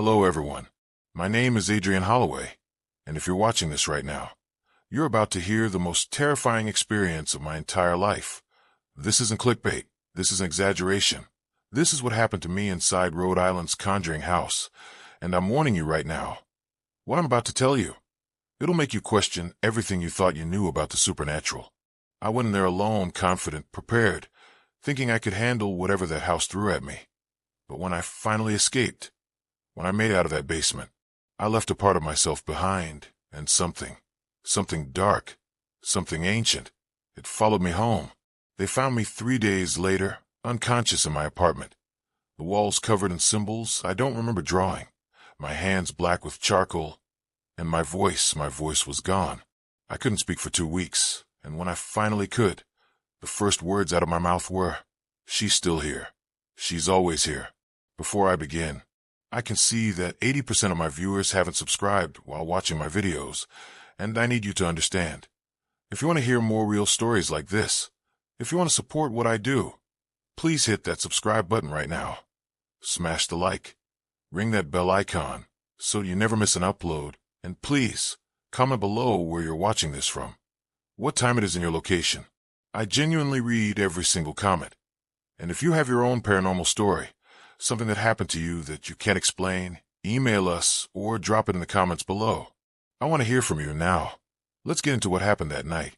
Hello, everyone. My name is Adrian Holloway, and if you're watching this right now, you're about to hear the most terrifying experience of my entire life. This isn't clickbait. This is an exaggeration. This is what happened to me inside Rhode Island's Conjuring House, and I'm warning you right now. What I'm about to tell you, it'll make you question everything you thought you knew about the supernatural. I went in there alone, confident, prepared, thinking I could handle whatever that house threw at me. But when I finally escaped, when I made it out of that basement, I left a part of myself behind, and something dark, something ancient. It followed me home. They found me 3 days later, unconscious in my apartment. The walls covered in symbols I don't remember drawing, my hands black with charcoal, and my voice was gone. I couldn't speak for 2 weeks, and when I finally could, the first words out of my mouth were, "She's still here. She's always here." Before I begin, I can see that 80% of my viewers haven't subscribed while watching my videos, and I need you to understand. If you want to hear more real stories like this, if you want to support what I do, please hit that subscribe button right now. Smash the like, ring that bell icon so you never miss an upload, and please comment below where you're watching this from, what time it is in your location. I genuinely read every single comment. And if you have your own paranormal story, something that happened to you that you can't explain, email us or drop it in the comments below. I want to hear from you now. Let's get into what happened that night.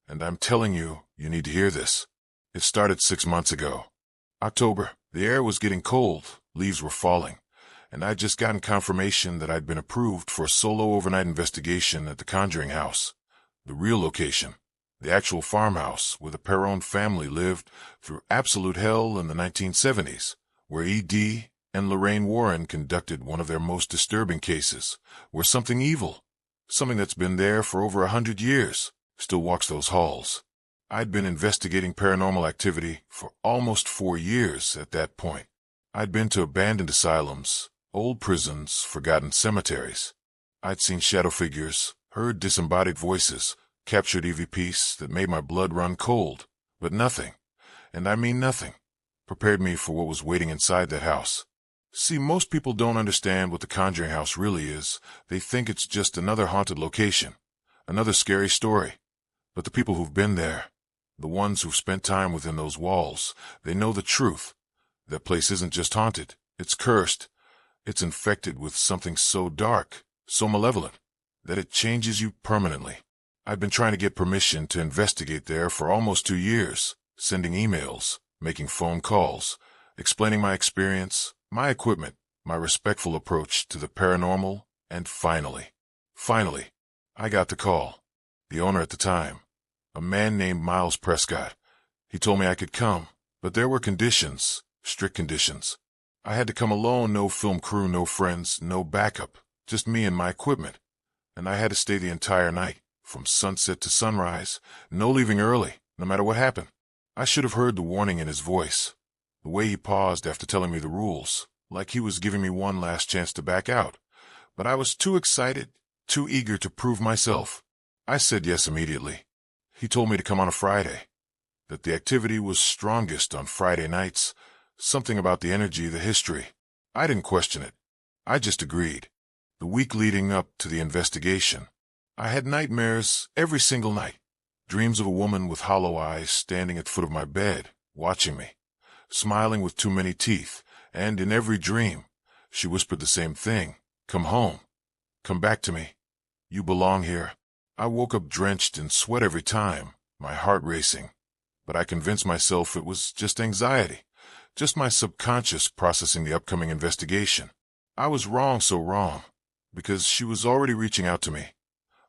And I'm telling you, you need to hear this. It started 6 months ago. October, the air was getting cold, leaves were falling, and I'd just gotten confirmation that I'd been approved for a solo overnight investigation at the Conjuring House, the real location. The actual farmhouse where the Perron family lived through absolute hell in the 1970s, where E.D. and Lorraine Warren conducted one of their most disturbing cases, where something evil, something that's been there for over 100 years, still walks those halls. I'd been investigating paranormal activity for almost 4 years at that point. I'd been to abandoned asylums, old prisons, forgotten cemeteries. I'd seen shadow figures, heard disembodied voices, captured EVPs that made my blood run cold, but nothing, and I mean nothing, prepared me for what was waiting inside that house. See, most people don't understand what the Conjuring House really is. They think it's just another haunted location, another scary story. But the people who've been there, the ones who've spent time within those walls, they know the truth. That place isn't just haunted, it's cursed. It's infected with something so dark, so malevolent, that it changes you permanently. I'd been trying to get permission to investigate there for almost 2 years, sending emails, making phone calls, explaining my experience, my equipment, my respectful approach to the paranormal, and finally, I got the call. The owner at the time, a man named Miles Prescott, he told me I could come, but there were conditions, strict conditions. I had to come alone, no film crew, no friends, no backup, just me and my equipment, and I had to stay the entire night. From sunset to sunrise, no leaving early, no matter what happened. I should have heard the warning in his voice, the way he paused after telling me the rules, like he was giving me one last chance to back out. But I was too excited, too eager to prove myself. I said yes immediately. He told me to come on a Friday, that the activity was strongest on Friday nights, something about the energy, the history. I didn't question it. I just agreed. The week leading up to the investigation, I had nightmares every single night, dreams of a woman with hollow eyes standing at the foot of my bed, watching me, smiling with too many teeth, and in every dream, she whispered the same thing, "Come home. Come back to me. You belong here." I woke up drenched in sweat every time, my heart racing, but I convinced myself it was just anxiety, just my subconscious processing the upcoming investigation. I was wrong, so wrong, because she was already reaching out to me,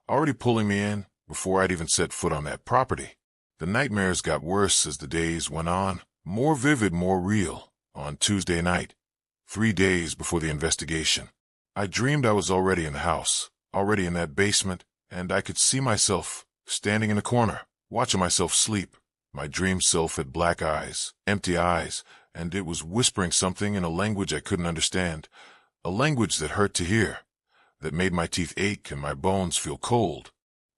already pulling me in before I'd even set foot on that property. The nightmares got worse as the days went on, more vivid, more real. On Tuesday night, 3 days before the investigation, I dreamed I was already in the house, already in that basement, and I could see myself standing in a corner, watching myself sleep. My dream self had black eyes, empty eyes, and it was whispering something in a language I couldn't understand, a language that hurt to hear, that made my teeth ache and my bones feel cold.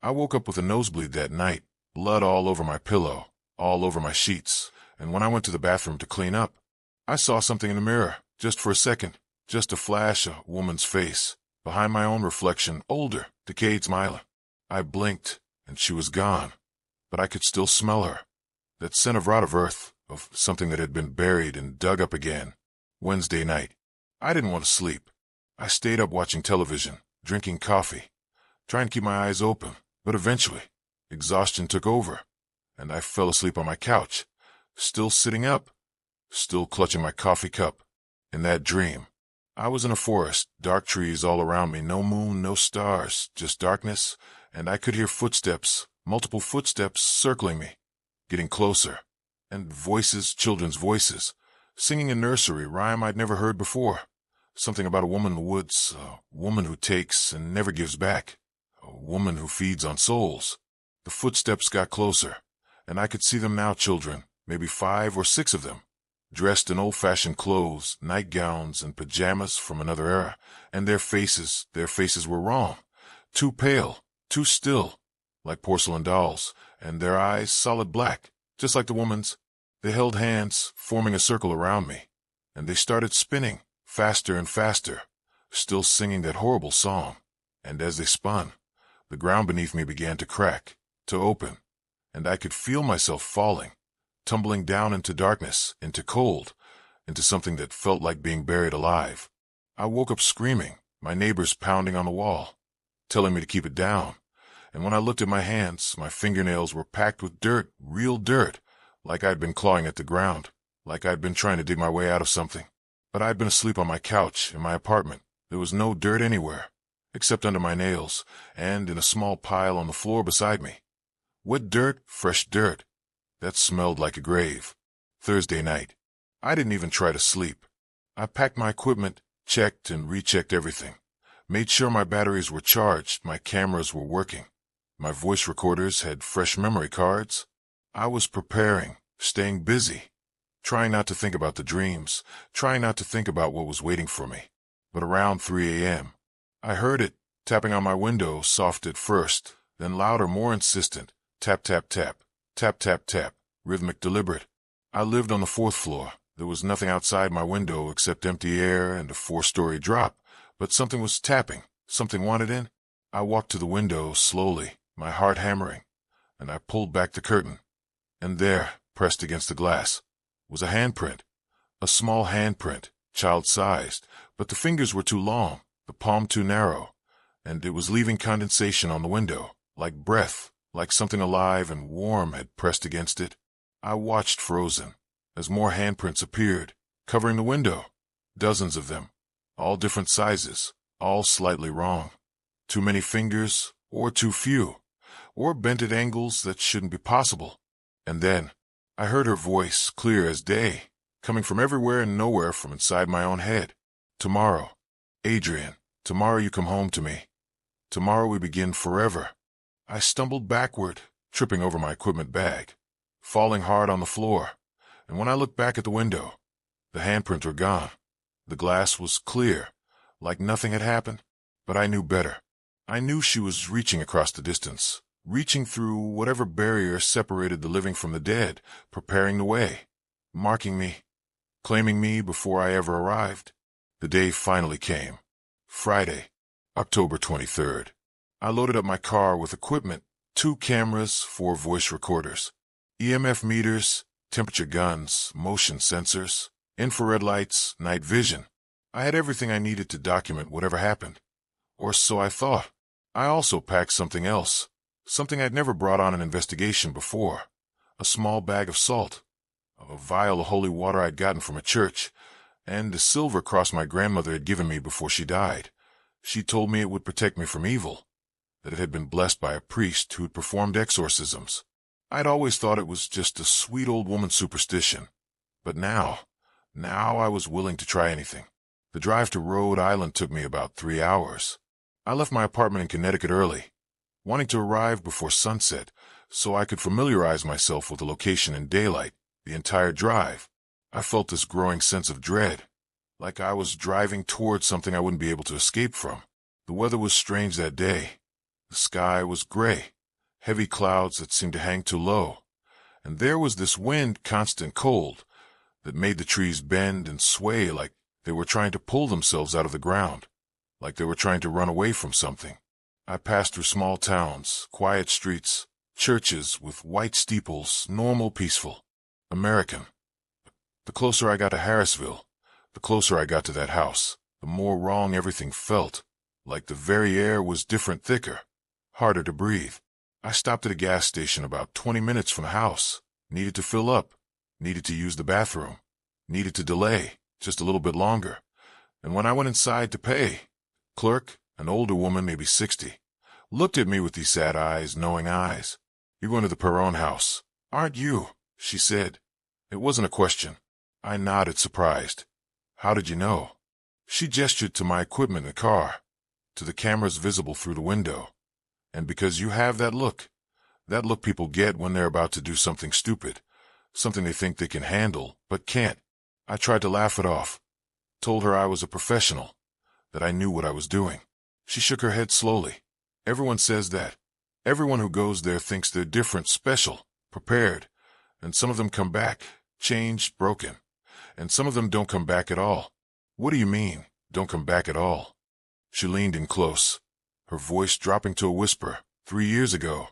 I woke up with a nosebleed that night, blood all over my pillow, all over my sheets, and when I went to the bathroom to clean up, I saw something in the mirror, just for a second, Just a flash, a woman's face. Behind my own reflection, older, decayed, smiling. I blinked, and she was gone. But I could still smell her. That scent of rot of earth, of something that had been buried and dug up again. Wednesday night. I didn't want to sleep. I stayed up watching television, drinking coffee, trying to keep my eyes open, but eventually, exhaustion took over, and I fell asleep on my couch, still sitting up, still clutching my coffee cup. In that dream, I was in a forest, dark trees all around me, no moon, no stars, just darkness, and I could hear footsteps, multiple footsteps circling me, getting closer, and voices, children's voices, singing a nursery rhyme I'd never heard before. Something about a woman in the woods, a woman who takes and never gives back, a woman who feeds on souls. The footsteps got closer, and I could see them now, children, maybe 5 or 6 of them, dressed in old-fashioned clothes, nightgowns, and pajamas from another era, and their faces were wrong, too pale, too still, like porcelain dolls, and their eyes solid black, just like the woman's. They held hands, forming a circle around me, and they started spinning, faster and faster, still singing that horrible song, and as they spun, the ground beneath me began to crack, to open, and I could feel myself falling, tumbling down into darkness, into cold, into something that felt like being buried alive. I woke up screaming, my neighbors pounding on the wall, telling me to keep it down, and when I looked at my hands, my fingernails were packed with dirt, real dirt, like I'd been clawing at the ground, like I'd been trying to dig my way out of something. But I'd been asleep on my couch in my apartment. There was no dirt anywhere, except under my nails, and in a small pile on the floor beside me. Wet dirt, fresh dirt. That smelled like a grave. Thursday night. I didn't even try to sleep. I packed my equipment, checked and rechecked everything, made sure my batteries were charged, my cameras were working, my voice recorders had fresh memory cards. I was preparing, staying busy, trying not to think about the dreams, trying not to think about what was waiting for me. But around 3 a.m., I heard it, tapping on my window, soft at first, then louder, more insistent. Tap, tap, tap, tap, tap, tap, rhythmic, deliberate. I lived on the 4th floor. There was nothing outside my window except empty air and a 4-story drop, but something was tapping, something wanted in. I walked to the window slowly, my heart hammering, and I pulled back the curtain. And there, pressed against the glass, was a handprint, a small handprint, child-sized, but the fingers were too long, the palm too narrow, and it was leaving condensation on the window, like breath, like something alive and warm had pressed against it. I watched frozen, as more handprints appeared, covering the window, dozens of them, all different sizes, all slightly wrong. Too many fingers, or too few, or bent at angles that shouldn't be possible. And then, I heard her voice, clear as day, coming from everywhere and nowhere from inside my own head. Tomorrow, Adrian, tomorrow you come home to me. Tomorrow we begin forever. I stumbled backward, tripping over my equipment bag, falling hard on the floor, and when I looked back at the window, the handprints were gone. The glass was clear, like nothing had happened, but I knew better. I knew she was reaching across the distance, reaching through whatever barrier separated the living from the dead, preparing the way, marking me, claiming me before I ever arrived. The day finally came. Friday, October 23rd. I loaded up my car with equipment, 2 cameras, 4 voice recorders, EMF meters, temperature guns, motion sensors, infrared lights, night vision. I had everything I needed to document whatever happened. Or so I thought. I also packed something else, something I'd never brought on an investigation before. A small bag of salt, a vial of holy water I'd gotten from a church, and a silver cross my grandmother had given me before she died. She told me it would protect me from evil, that it had been blessed by a priest who'd performed exorcisms. I'd always thought it was just a sweet old woman's superstition. But now I was willing to try anything. The drive to Rhode Island took me about 3 hours. I left my apartment in Connecticut early, wanting to arrive before sunset so I could familiarize myself with the location in daylight. The entire drive, I felt this growing sense of dread, like I was driving towards something I wouldn't be able to escape from. The weather was strange that day. The sky was gray, heavy clouds that seemed to hang too low, and there was this wind, constant cold, that made the trees bend and sway like They were trying to pull themselves out of the ground, like they were trying to run away from something. I passed through small towns, quiet streets, churches with white steeples, normal, peaceful, American. The closer I got to Harrisville, the closer I got to that house, the more wrong everything felt, like the very air was different, thicker, harder to breathe. I stopped at a gas station about 20 minutes from the house, needed to fill up, needed to use the bathroom, needed to delay just a little bit longer. And when I went inside to pay, clerk, an older woman, maybe 60, looked at me with these sad eyes, knowing eyes. "You're going to the Perron house, aren't you?" she said. It wasn't a question. I nodded, surprised. "How did you know?" She gestured to my equipment in the car, to the cameras visible through the window. "And because you have that look people get when they're about to do something stupid, something they think they can handle, but can't." I tried to laugh it off, told her I was a professional, that I knew what I was doing. She shook her head slowly. "Everyone says that. Everyone who goes there thinks they're different, special, prepared, and some of them come back, changed, broken, and some of them don't come back at all." "What do you mean, don't come back at all?" She leaned in close, her voice dropping to a whisper. 3 years ago,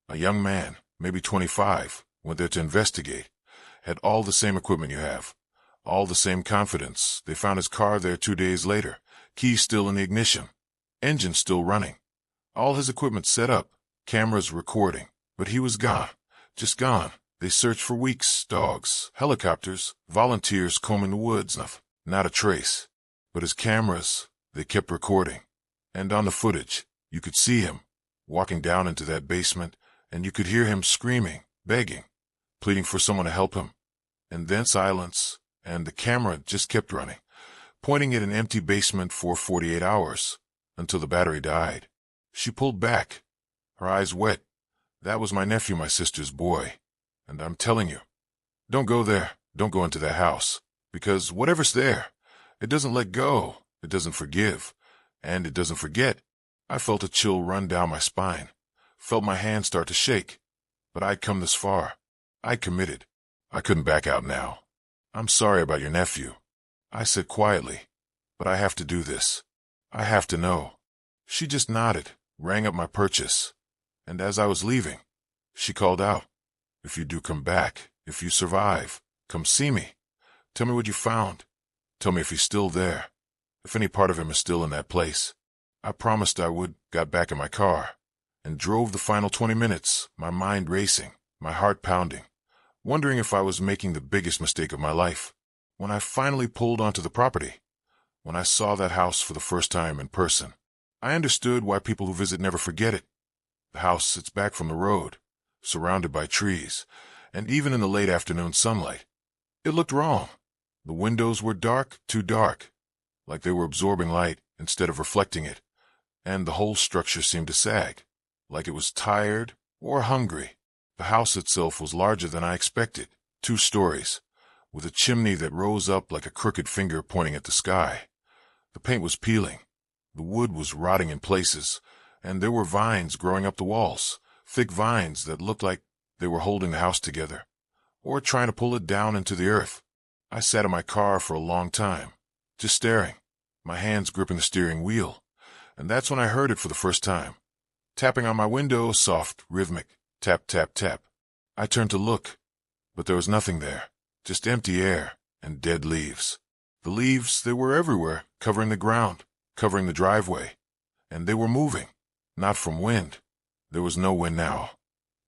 a young man, maybe 25, went there to investigate, had all the same equipment you have, all the same confidence. They found his car there 2 days later, keys still in the ignition, engine still running, all his equipment set up, cameras recording, but he was gone, just gone. They searched for weeks, dogs, helicopters, volunteers combing the woods, not a trace. But his cameras, they kept recording. And on the footage, you could see him walking down into that basement, and you could hear him screaming, begging, pleading for someone to help him. And then silence, and the camera just kept running, pointing at an empty basement for 48 hours, until the battery died. She pulled back, her eyes wet. "That was my nephew, my sister's boy. And I'm telling you, don't go there, don't go into that house, because whatever's there, it doesn't let go, it doesn't forgive, and it doesn't forget." I felt a chill run down my spine, felt my hands start to shake. But I'd come this far. I'd committed. I couldn't back out now. "I'm sorry about your nephew," I said quietly, "but I have to do this. I have to know." She just nodded, rang up my purchase, and as I was leaving, she called out, "If you do come back, if you survive, come see me. Tell me what you found. Tell me if he's still there, if any part of him is still in that place." I promised I would, got back in my car, and drove the final 20 minutes, my mind racing, my heart pounding, wondering if I was making the biggest mistake of my life. When I finally pulled onto the property, when I saw that house for the first time in person, I understood why people who visit never forget it. The house sits back from the road, surrounded by trees, and even in the late afternoon sunlight, it looked wrong. The windows were dark, too dark, like they were absorbing light instead of reflecting it, and the whole structure seemed to sag, like it was tired or hungry. The house itself was larger than I expected, 2 stories, with a chimney that rose up like a crooked finger pointing at the sky. The paint was peeling, the wood was rotting in places, and there were vines growing up the walls, thick vines that looked like they were holding the house together, or trying to pull it down into the earth. I sat in my car for a long time, just staring, my hands gripping the steering wheel, and that's when I heard it for the first time. Tapping on my window, soft, rhythmic, tap, tap, tap. I turned to look, but there was nothing there, just empty air and dead leaves. The leaves, they were everywhere, covering the ground, covering the driveway, and they were moving, not from wind. There was no wind now,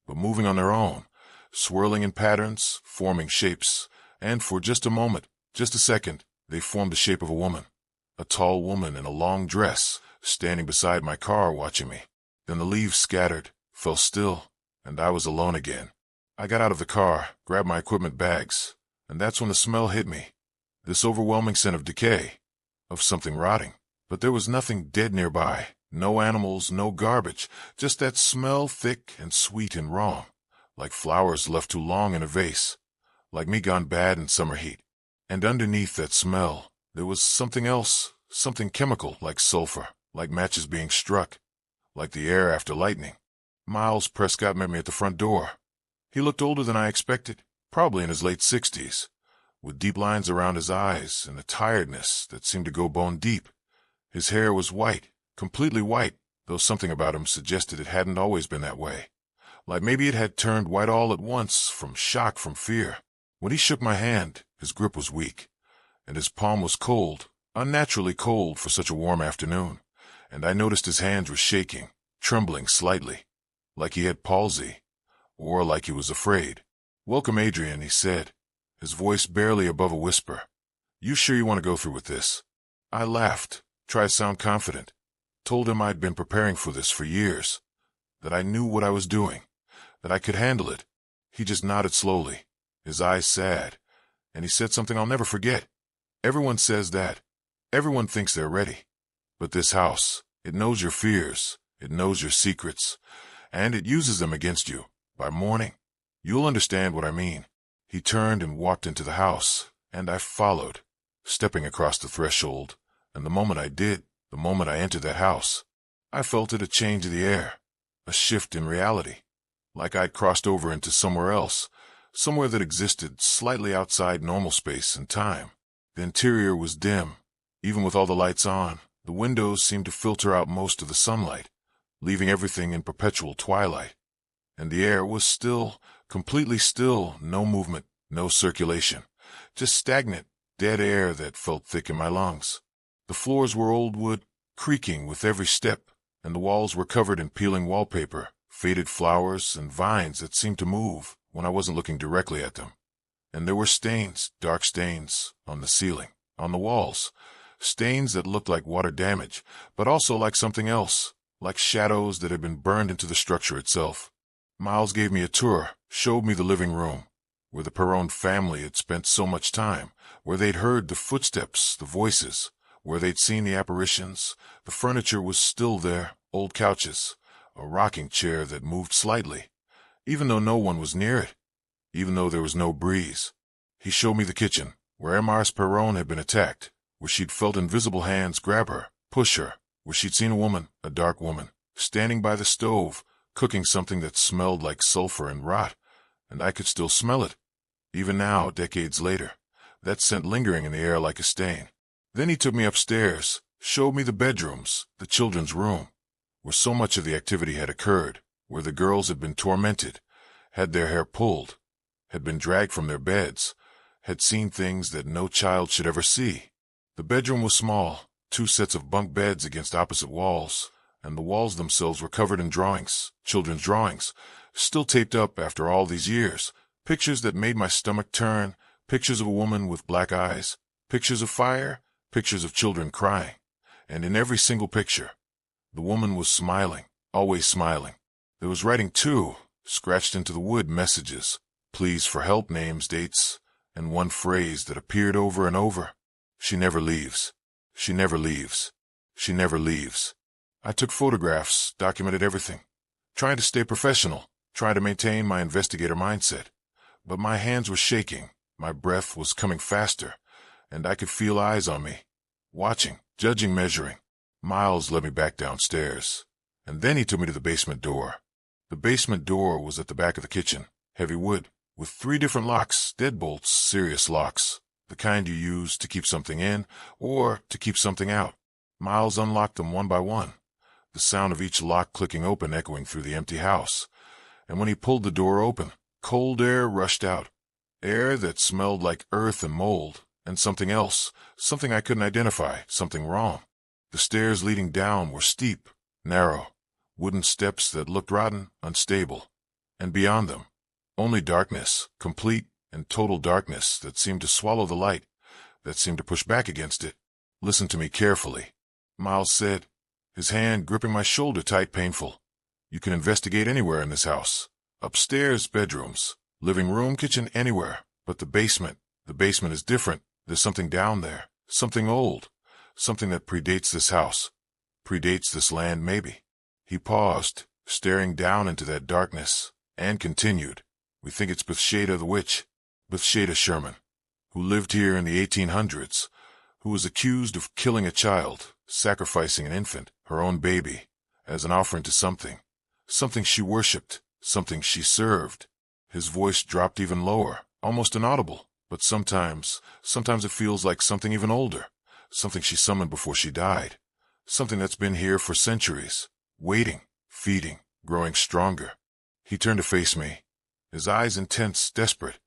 but moving on their own, swirling in patterns, forming shapes, and for just a moment, just a second, they formed the shape of a woman, a tall woman in a long dress, standing beside my car watching me. Then the leaves scattered, fell still, and I was alone again. I got out of the car, grabbed my equipment bags, and that's when the smell hit me. This overwhelming scent of decay, of something rotting. But there was nothing dead nearby, no animals, no garbage, just that smell, thick and sweet and wrong, like flowers left too long in a vase, like me gone bad in summer heat. And underneath that smell, there was something else, something chemical, like sulfur, like matches being struck, like the air after lightning. Miles Prescott met me at the front door. He looked older than I expected, probably in his late 60s, with deep lines around his eyes and a tiredness that seemed to go bone deep. His hair was white, completely white, though something about him suggested it hadn't always been that way. Like maybe it had turned white all at once from shock, from fear. When he shook my hand, his grip was weak, and his palm was cold, unnaturally cold for such a warm afternoon, and I noticed his hands were shaking, trembling slightly, like he had palsy, or like he was afraid. "Welcome, Adrian," he said, his voice barely above a whisper. "You sure you want to go through with this?" I laughed, tried to sound confident, told him I'd been preparing for this for years, that I knew what I was doing, that I could handle it. He just nodded slowly, his eyes sad, and he said something I'll never forget. "Everyone says that. Everyone thinks they're ready. But this house, it knows your fears, it knows your secrets, and it uses them against you. By morning, you'll understand what I mean." He turned and walked into the house, and I followed, stepping across the threshold, and the moment I did, the moment I entered that house, I felt it, a change of the air, a shift in reality, like I'd crossed over into somewhere else, somewhere that existed slightly outside normal space and time. The interior was dim. Even with all the lights on, the windows seemed to filter out most of the sunlight, leaving everything in perpetual twilight. And the air was still, completely still, no movement, no circulation, just stagnant, dead air that felt thick in my lungs. The floors were old wood, creaking with every step, and the walls were covered in peeling wallpaper, faded flowers, and vines that seemed to move when I wasn't looking directly at them. And there were stains, dark stains, on the ceiling, on the walls, stains that looked like water damage, but also like something else, like shadows that had been burned into the structure itself. Miles gave me a tour, showed me the living room, where the Perron family had spent so much time, where they'd heard the footsteps, the voices, where they'd seen the apparitions. The furniture was still there, old couches, a rocking chair that moved slightly, even though no one was near it, even though there was no breeze. He showed me the kitchen, where Mrs. Perron had been attacked, where she'd felt invisible hands grab her, push her, where she'd seen a woman, a dark woman, standing by the stove, cooking something that smelled like sulfur and rot, and I could still smell it. Even now, decades later, that scent lingering in the air like a stain. Then he took me upstairs, showed me the bedrooms, the children's room, where so much of the activity had occurred, where the girls had been tormented, had their hair pulled, had been dragged from their beds, had seen things that no child should ever see. The bedroom was small, 2 sets of bunk beds against opposite walls, and the walls themselves were covered in drawings, children's drawings, still taped up after all these years, pictures that made my stomach turn, pictures of a woman with black eyes, pictures of fire, pictures of children crying, and in every single picture, the woman was smiling, always smiling. There was writing too, scratched into the wood, messages, pleas for help, names, dates, and one phrase that appeared over and over: "She never leaves. She never leaves. She never leaves." I took photographs, documented everything, trying to stay professional, trying to maintain my investigator mindset. But my hands were shaking, my breath was coming faster, and I could feel eyes on me, watching, judging, measuring. Miles led me back downstairs, and then he took me to the basement door. The basement door was at the back of the kitchen, heavy wood, with 3 different locks, deadbolts, serious locks, the kind you use to keep something in or to keep something out. Miles unlocked them one by one, the sound of each lock clicking open echoing through the empty house. And when he pulled the door open, cold air rushed out, air that smelled like earth and mold, and something else, something I couldn't identify, something wrong. The stairs leading down were steep, narrow, wooden steps that looked rotten, unstable, and beyond them, only darkness, complete and total darkness that seemed to swallow the light, that seemed to push back against it. "Listen to me carefully," Miles said, his hand gripping my shoulder tight, painful. "You can investigate anywhere in this house. Upstairs, bedrooms, living room, kitchen, anywhere. But the basement is different. There's something down there, something old, something that predates this house, predates this land maybe." He paused, staring down into that darkness, and continued, "We think it's Bathsheba the witch, Bathsheba Sherman, who lived here in the 1800s, who was accused of killing a child, sacrificing an infant, her own baby, as an offering to something, something she worshipped, something she served." His voice dropped even lower, almost inaudible, But sometimes it feels like something even older, something she summoned before she died, something that's been here for centuries, waiting, feeding, growing stronger. He turned to face me, his eyes intense, desperate.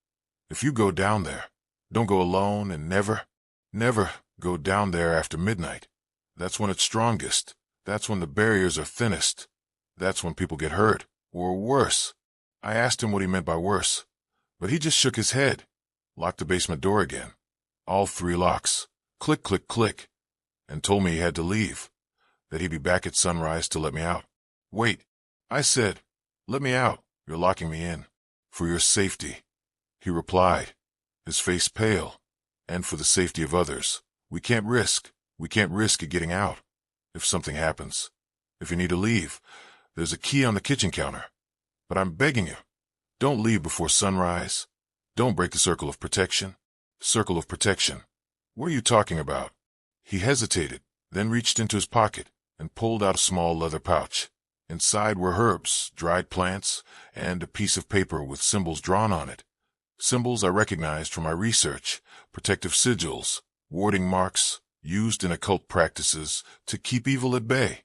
If you go down there, don't go alone, and never go down there after midnight. That's when it's strongest. That's when the barriers are thinnest. That's when people get hurt, or worse. I asked him what he meant by worse, but he just shook his head, locked the basement door again, all 3 locks, click, click, click, and told me he had to leave, that he'd be back at sunrise to let me out. Wait, I said, let me out. You're locking me in. For your safety. He replied, his face pale, and for the safety of others. We can't risk it getting out. If something happens, if you need to leave, there's a key on the kitchen counter. But I'm begging you, don't leave before sunrise. Don't break the circle of protection. Circle of protection. What are you talking about? He hesitated, then reached into his pocket and pulled out a small leather pouch. Inside were herbs, dried plants, and a piece of paper with symbols drawn on it. Symbols I recognized from my research, protective sigils, warding marks, used in occult practices to keep evil at bay.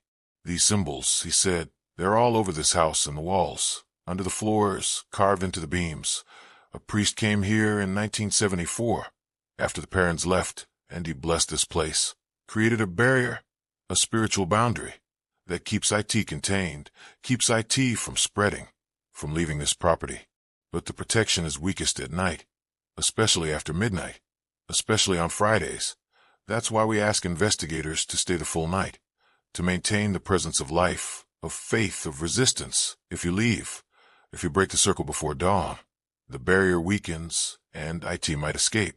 These symbols, he said, they're all over this house and the walls, under the floors, carved into the beams. A priest came here in 1974, after the parents left, and he blessed this place, created a barrier, a spiritual boundary, that keeps IT contained, keeps IT from spreading, from leaving this property. But the protection is weakest at night, especially after midnight, especially on Fridays. That's why we ask investigators to stay the full night, to maintain the presence of life, of faith, of resistance. If you leave, if you break the circle before dawn, the barrier weakens and IT might escape.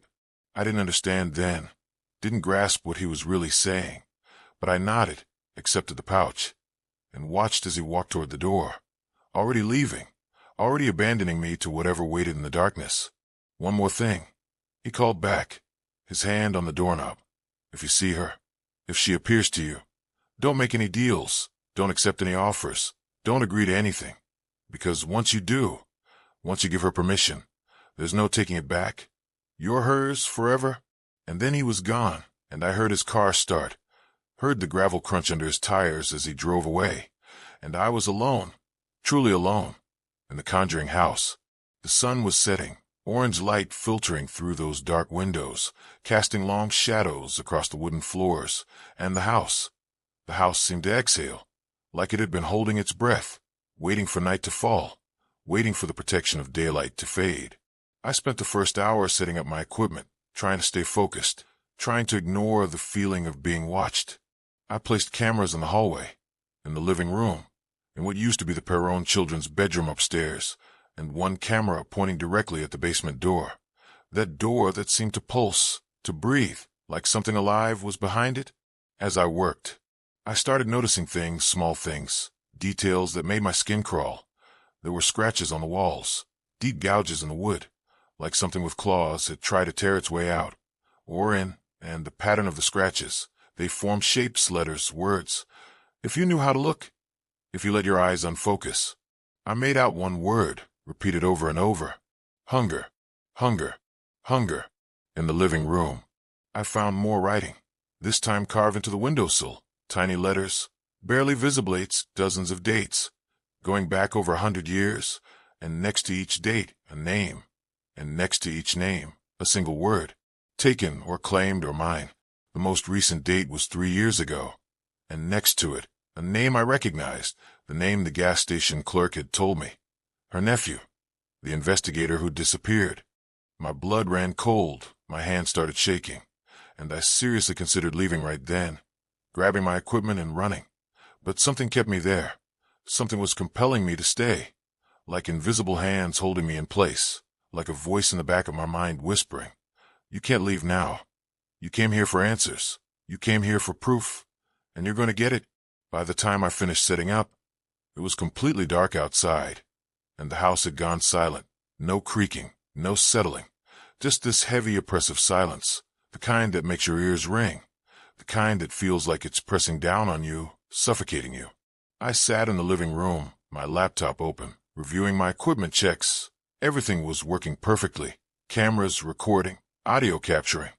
I didn't understand then, didn't grasp what he was really saying, but I nodded, accepted the pouch, and watched as he walked toward the door, already leaving, already abandoning me to whatever waited in the darkness. One more thing, he called back, his hand on the doorknob. If you see her, if she appears to you, don't make any deals, don't accept any offers, don't agree to anything, because once you do, once you give her permission, there's no taking it back. You're hers forever. And then he was gone, and I heard his car start, heard the gravel crunch under his tires as he drove away, and I was alone, truly alone, in the Conjuring House. The sun was setting, orange light filtering through those dark windows, casting long shadows across the wooden floors, and the house seemed to exhale, like it had been holding its breath, waiting for night to fall, waiting for the protection of daylight to fade. I spent the first hour setting up my equipment, trying to stay focused, trying to ignore the feeling of being watched. I placed cameras in the hallway, in the living room, in what used to be the Perron children's bedroom upstairs, and one camera pointing directly at the basement door. That door that seemed to pulse, to breathe, like something alive was behind it. As I worked, I started noticing things, small things, details that made my skin crawl. There were scratches on the walls, deep gouges in the wood, like something with claws had tried to tear its way out, or in, and the pattern of the scratches, they formed shapes, letters, words. If you knew how to look, if you let your eyes unfocus, I made out one word, repeated over and over. Hunger, hunger, hunger. In the living room, I found more writing, this time carved into the windowsill, tiny letters, barely visible, dozens of dates, going back over 100 years, and next to each date, a name, and next to each name, a single word, taken or claimed or mine. The most recent date was 3 years ago, and next to it, a name I recognized, the name the gas station clerk had told me. Her nephew, the investigator who disappeared. My blood ran cold, my hands started shaking, and I seriously considered leaving right then, grabbing my equipment and running. But something kept me there. Something was compelling me to stay, like invisible hands holding me in place, like a voice in the back of my mind whispering, "You can't leave now. You came here for answers. You came here for proof, and you're going to get it." By the time I finished setting up, it was completely dark outside, and the house had gone silent. No creaking, no settling, just this heavy, oppressive silence, the kind that makes your ears ring, the kind that feels like it's pressing down on you, suffocating you. I sat in the living room, my laptop open, reviewing my equipment checks. Everything was working perfectly. Cameras recording, audio capturing.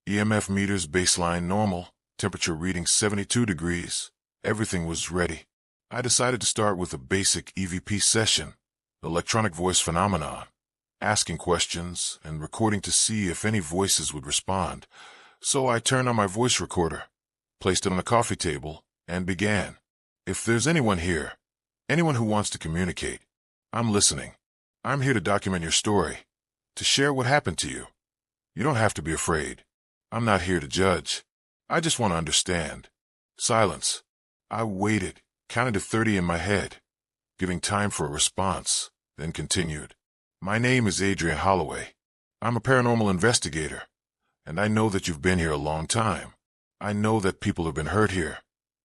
EMF meters baseline normal, temperature reading 72 degrees. Everything was ready. I decided to start with a basic EVP session, electronic voice phenomenon, asking questions and recording to see if any voices would respond. So I turned on my voice recorder, placed it on the coffee table, and began. If there's anyone here, anyone who wants to communicate, I'm listening. I'm here to document your story, to share what happened to you. You don't have to be afraid. I'm not here to judge. I just want to understand. Silence. I waited, counted to 30 in my head, giving time for a response, then continued. My name is Adrian Holloway. I'm a paranormal investigator, and I know that you've been here a long time. I know that people have been hurt here,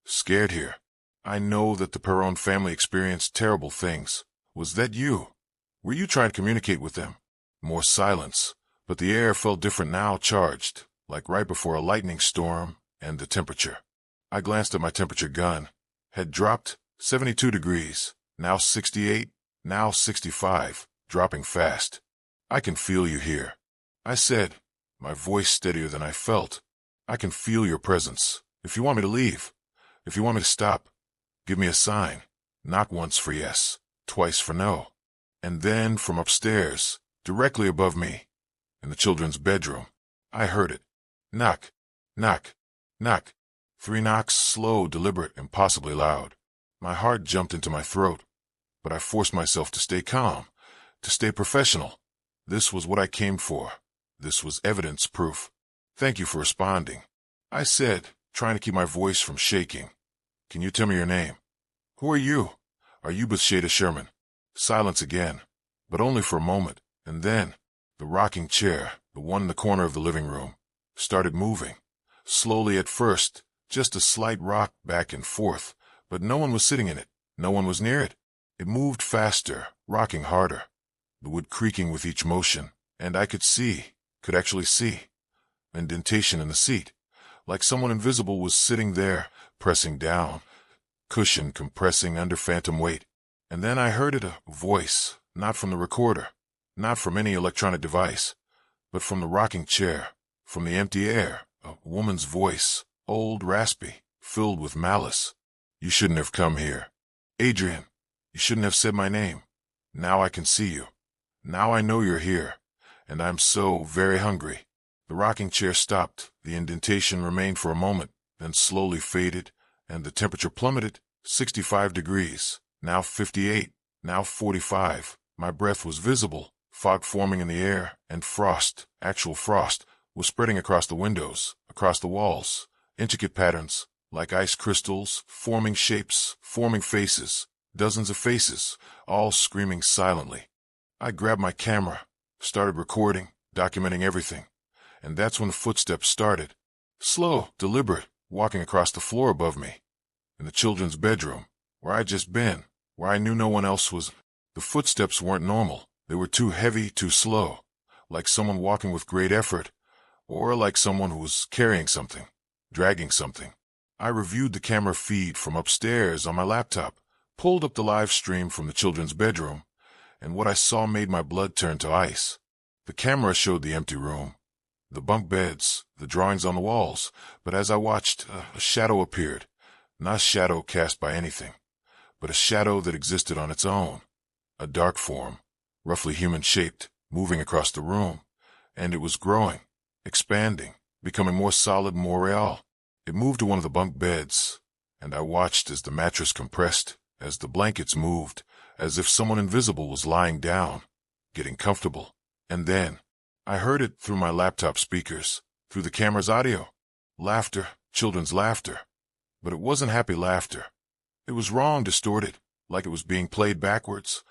scared here. I know that the Perron family experienced terrible things. Was that you? Were you trying to communicate with them? More silence, but the air felt different now, charged, like right before a lightning storm, and the temperature. I glanced at my temperature gun. Had dropped 72 degrees, now 68, now 65, dropping fast. I can feel you here, I said, my voice steadier than I felt. I can feel your presence. If you want me to leave, if you want me to stop, give me a sign. Knock once for yes, twice for no. And then from upstairs, directly above me, in the children's bedroom, I heard it. Knock, knock, knock. 3 knocks, slow, deliberate, impossibly loud. My heart jumped into my throat, but I forced myself to stay calm, to stay professional. This was what I came for. This was evidence proof. Thank you for responding, I said, trying to keep my voice from shaking. Can you tell me your name? Who are you? Are you Bathsheba Sherman? Silence again, but only for a moment, and then the rocking chair, the one in the corner of the living room, started moving. Slowly at first, just a slight rock back and forth, but no one was sitting in it. No one was near it. It moved faster, rocking harder, the wood creaking with each motion, and I could actually see, indentation in the seat, like someone invisible was sitting there, pressing down, cushion compressing under phantom weight. And then I heard it, a voice, not from the recorder, not from any electronic device, but from the rocking chair, from the empty air, a woman's voice, old, raspy, filled with malice. You shouldn't have come here. Adrian, you shouldn't have said my name. Now I can see you. Now I know you're here, and I'm so very hungry. The rocking chair stopped, the indentation remained for a moment, then slowly faded, and the temperature plummeted, 65 degrees, now 58, now 45. My breath was visible, fog forming in the air, and frost, actual frost, was spreading across the windows, across the walls, intricate patterns, like ice crystals, forming shapes, forming faces, dozens of faces, all screaming silently. I grabbed my camera, started recording, documenting everything, and that's when the footsteps started. Slow, deliberate, walking across the floor above me. In the children's bedroom, where I'd just been, where I knew no one else was. The footsteps weren't normal. They were too heavy, too slow, like someone walking with great effort, or like someone who was carrying something, dragging something. I reviewed the camera feed from upstairs on my laptop, pulled up the live stream from the children's bedroom, and what I saw made my blood turn to ice. The camera showed the empty room, the bunk beds, the drawings on the walls, but as I watched, a shadow appeared. Not a shadow cast by anything, but a shadow that existed on its own. A dark form, roughly human-shaped, moving across the room, and it was growing, expanding, becoming more solid, more real. It moved to one of the bunk beds, and I watched as the mattress compressed, as the blankets moved, as if someone invisible was lying down, getting comfortable. And then, I heard it through my laptop speakers, through the camera's audio. Laughter, children's laughter. But it wasn't happy laughter. It was wrong, distorted, like it was being played backwards,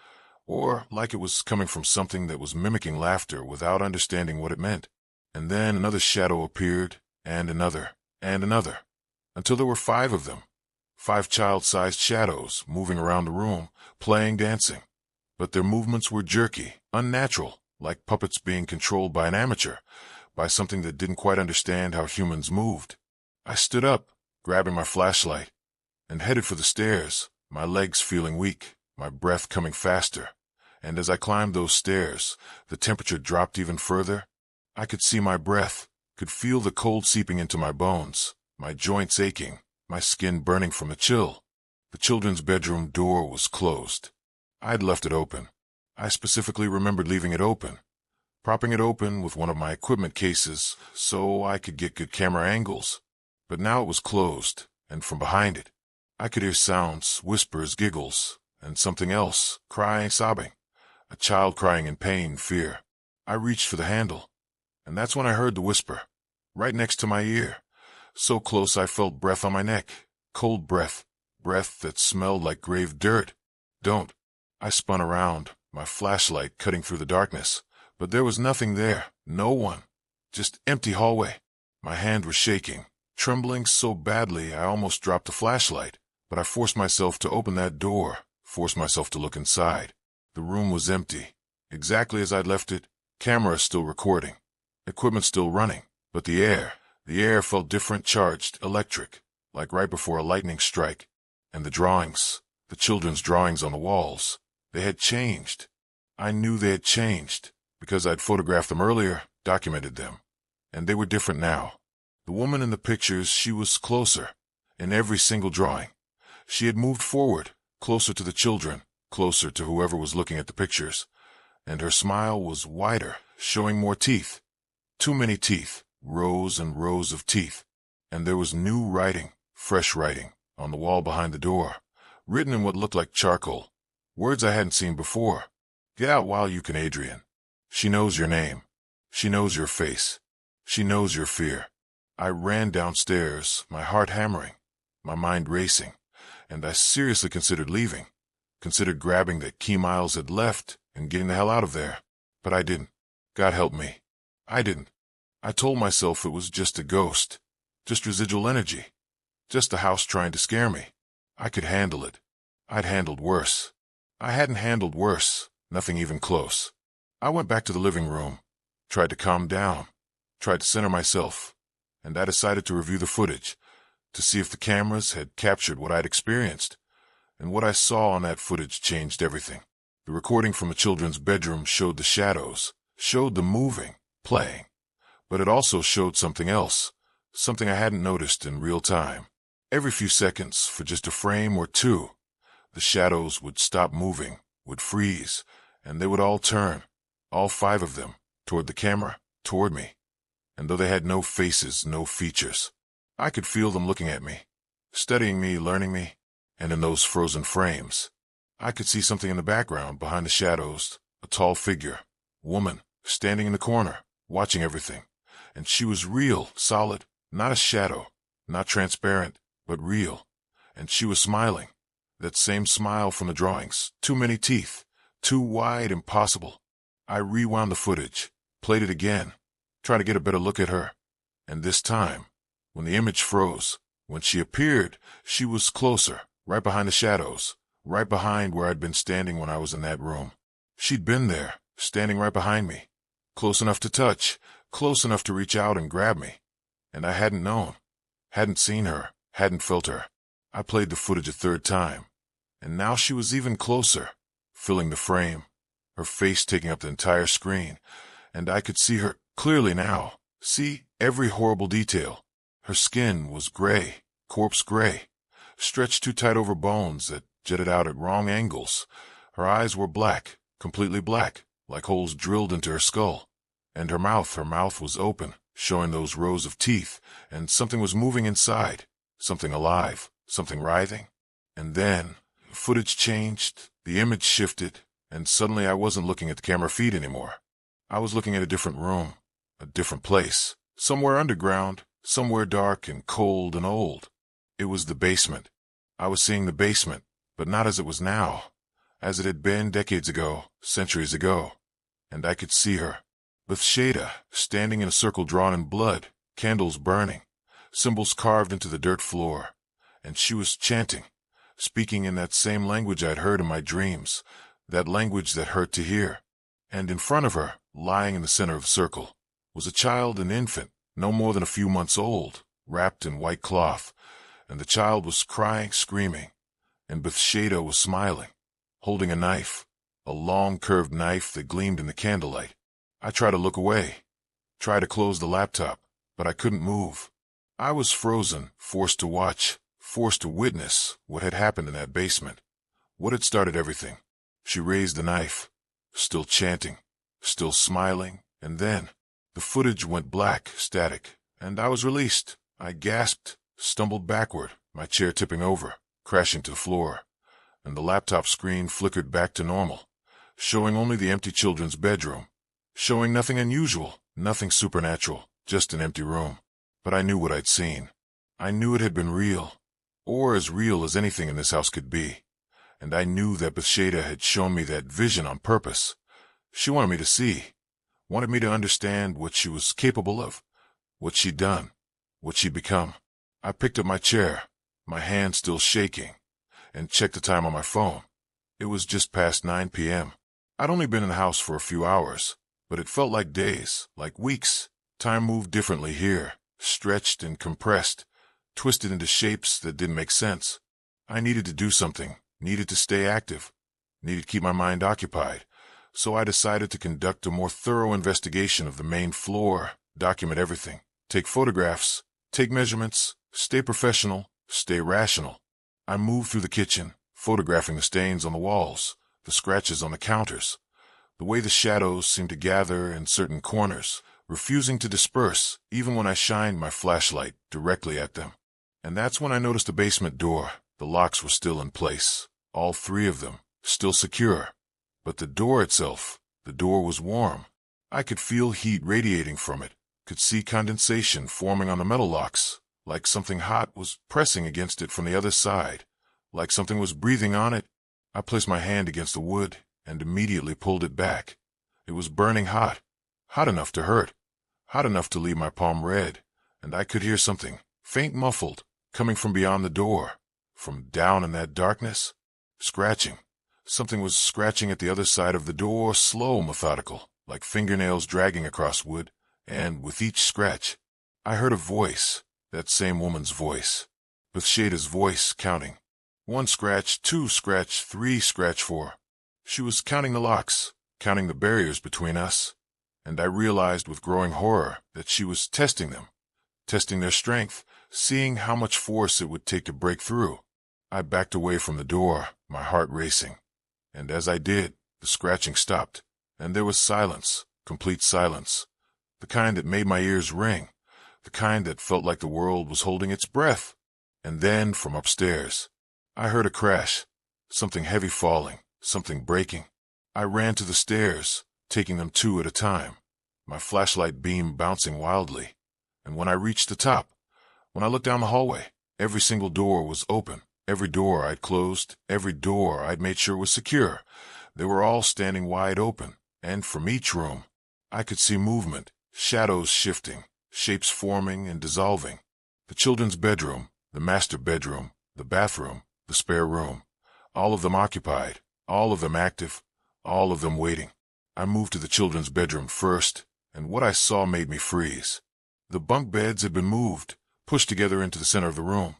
or like it was coming from something that was mimicking laughter without understanding what it meant. And then another shadow appeared, and another, until there were 5 of them. 5 child-sized shadows moving around the room, playing, dancing. But their movements were jerky, unnatural, like puppets being controlled by an amateur, by something that didn't quite understand how humans moved. I stood up, grabbing my flashlight, and headed for the stairs, my legs feeling weak, my breath coming faster, And as I climbed those stairs, the temperature dropped even further. I could see my breath, could feel the cold seeping into my bones, my joints aching, my skin burning from the chill. The children's bedroom door was closed. I'd left it open. I specifically remembered leaving it open, propping it open with one of my equipment cases so I could get good camera angles. But now it was closed, and from behind it, I could hear sounds, whispers, giggles, and something else, crying, sobbing. A child crying in pain, fear. I reached for the handle, and that's when I heard the whisper, right next to my ear. So close I felt breath on my neck, cold breath, breath that smelled like grave dirt. Don't. I spun around, my flashlight cutting through the darkness, but there was nothing there, no one, just empty hallway. My hand was shaking, trembling so badly I almost dropped the flashlight, but I forced myself to open that door, forced myself to look inside. The room was empty, exactly as I'd left it, camera still recording, equipment still running, but the air felt different, charged, electric, like right before a lightning strike. And the drawings, the children's drawings on the walls, they had changed. I knew they had changed, because I'd photographed them earlier, documented them, and they were different now. The woman in the pictures, she was closer, in every single drawing. She had moved forward, closer to the children, closer to whoever was looking at the pictures, and her smile was wider, showing more teeth. Too many teeth, rows and rows of teeth. And there was new writing, fresh writing, on the wall behind the door, written in what looked like charcoal, words I hadn't seen before. Get out while you can, Adrian. She knows your name. She knows your face. She knows your fear. I ran downstairs, my heart hammering, my mind racing, and I seriously considered leaving. Considered grabbing the key Miles had left and getting the hell out of there. But I didn't. God help me. I didn't. I told myself it was just a ghost, just residual energy, just the house trying to scare me. I could handle it. I'd handled worse. I hadn't handled worse, nothing even close. I went back to the living room, tried to calm down, tried to center myself, and I decided to review the footage, to see if the cameras had captured what I'd experienced. And what I saw on that footage changed everything. The recording from the children's bedroom showed the shadows, showed them moving, playing. But it also showed something else, something I hadn't noticed in real time. Every few seconds, for just a frame or two, the shadows would stop moving, would freeze, and they would all turn, all 5 of them, toward the camera, toward me. And though they had no faces, no features, I could feel them looking at me, studying me, learning me. And in those frozen frames, I could see something in the background behind the shadows, a tall figure, woman, standing in the corner, watching everything. And she was real, solid, not a shadow, not transparent, but real. And she was smiling, that same smile from the drawings, too many teeth, too wide, impossible. I rewound the footage, played it again, tried to get a better look at her. And this time, when the image froze, when she appeared, she was closer. Right behind the shadows, right behind where I'd been standing when I was in that room. She'd been there, standing right behind me, close enough to touch, close enough to reach out and grab me. And I hadn't known, hadn't seen her, hadn't felt her. I played the footage a 3rd time, and now she was even closer, filling the frame, her face taking up the entire screen, and I could see her clearly now, see every horrible detail. Her skin was gray, corpse gray, stretched too tight over bones that jutted out at wrong angles. Her eyes were black, completely black, like holes drilled into her skull. And her mouth was open, showing those rows of teeth, and something was moving inside, something alive, something writhing. And then, the footage changed, the image shifted, and suddenly I wasn't looking at the camera feed anymore. I was looking at a different room, a different place, somewhere underground, somewhere dark and cold and old. It was the basement. I was seeing the basement, but not as it was now, as it had been decades ago, centuries ago. And I could see her, with Shada, standing in a circle drawn in blood, candles burning, symbols carved into the dirt floor. And she was chanting, speaking in that same language I'd heard in my dreams, that language that hurt to hear. And in front of her, lying in the center of the circle, was a child, an infant, no more than a few months old, wrapped in white cloth. And the child was crying, screaming, and Bethsaida was smiling, holding a knife, a long curved knife that gleamed in the candlelight. I tried to look away, tried to close the laptop, but I couldn't move. I was frozen, forced to watch, forced to witness what had happened in that basement. What had started everything? She raised the knife, still chanting, still smiling, and then the footage went black, static, and I was released. I gasped, stumbled backward, my chair tipping over, crashing to the floor, and the laptop screen flickered back to normal, showing only the empty children's bedroom, showing nothing unusual, nothing supernatural, just an empty room. But I knew what I'd seen. I knew it had been real, or as real as anything in this house could be. And I knew that Bathsheba had shown me that vision on purpose. She wanted me to see, wanted me to understand what she was capable of, what she'd done, what she'd become. I picked up my chair, my hand still shaking, and checked the time on my phone. It was just past 9 p.m. I'd only been in the house for a few hours, but it felt like days, like weeks. Time moved differently here, stretched and compressed, twisted into shapes that didn't make sense. I needed to do something, needed to stay active, needed to keep my mind occupied, so I decided to conduct a more thorough investigation of the main floor, document everything, take photographs, take measurements, stay professional, stay rational. I moved through the kitchen, photographing the stains on the walls, the scratches on the counters, the way the shadows seemed to gather in certain corners, refusing to disperse even when I shined my flashlight directly at them. And that's when I noticed the basement door. The locks were still in place, all three of them, still secure. But the door itself, the door was warm. I could feel heat radiating from it, could see condensation forming on the metal locks, like something hot was pressing against it from the other side, like something was breathing on it. I placed my hand against the wood and immediately pulled it back. It was burning hot, hot enough to hurt, hot enough to leave my palm red, and I could hear something, faint muffled, coming from beyond the door, from down in that darkness, scratching. Something was scratching at the other side of the door, slow, methodical, like fingernails dragging across wood, and with each scratch, I heard a voice, that same woman's voice, Bathsheba's voice, counting. 1 scratch, 2 scratch, 3 scratch, 4. She was counting the locks, counting the barriers between us, and I realized with growing horror that she was testing them, testing their strength, seeing how much force it would take to break through. I backed away from the door, my heart racing. And as I did, the scratching stopped, and there was silence, complete silence, the kind that made my ears ring, the kind that felt like the world was holding its breath. And then, from upstairs, I heard a crash, something heavy falling, something breaking. I ran to the stairs, taking them 2 at a time, my flashlight beam bouncing wildly. And when I reached the top, when I looked down the hallway, every single door was open. Every door I'd closed, every door I'd made sure was secure. They were all standing wide open, and from each room, I could see movement, shadows shifting, shapes forming and dissolving. The children's bedroom, the master bedroom, the bathroom, the spare room, all of them occupied, all of them active, all of them waiting. I moved to the children's bedroom first, and what I saw made me freeze. The bunk beds had been moved, pushed together into the center of the room,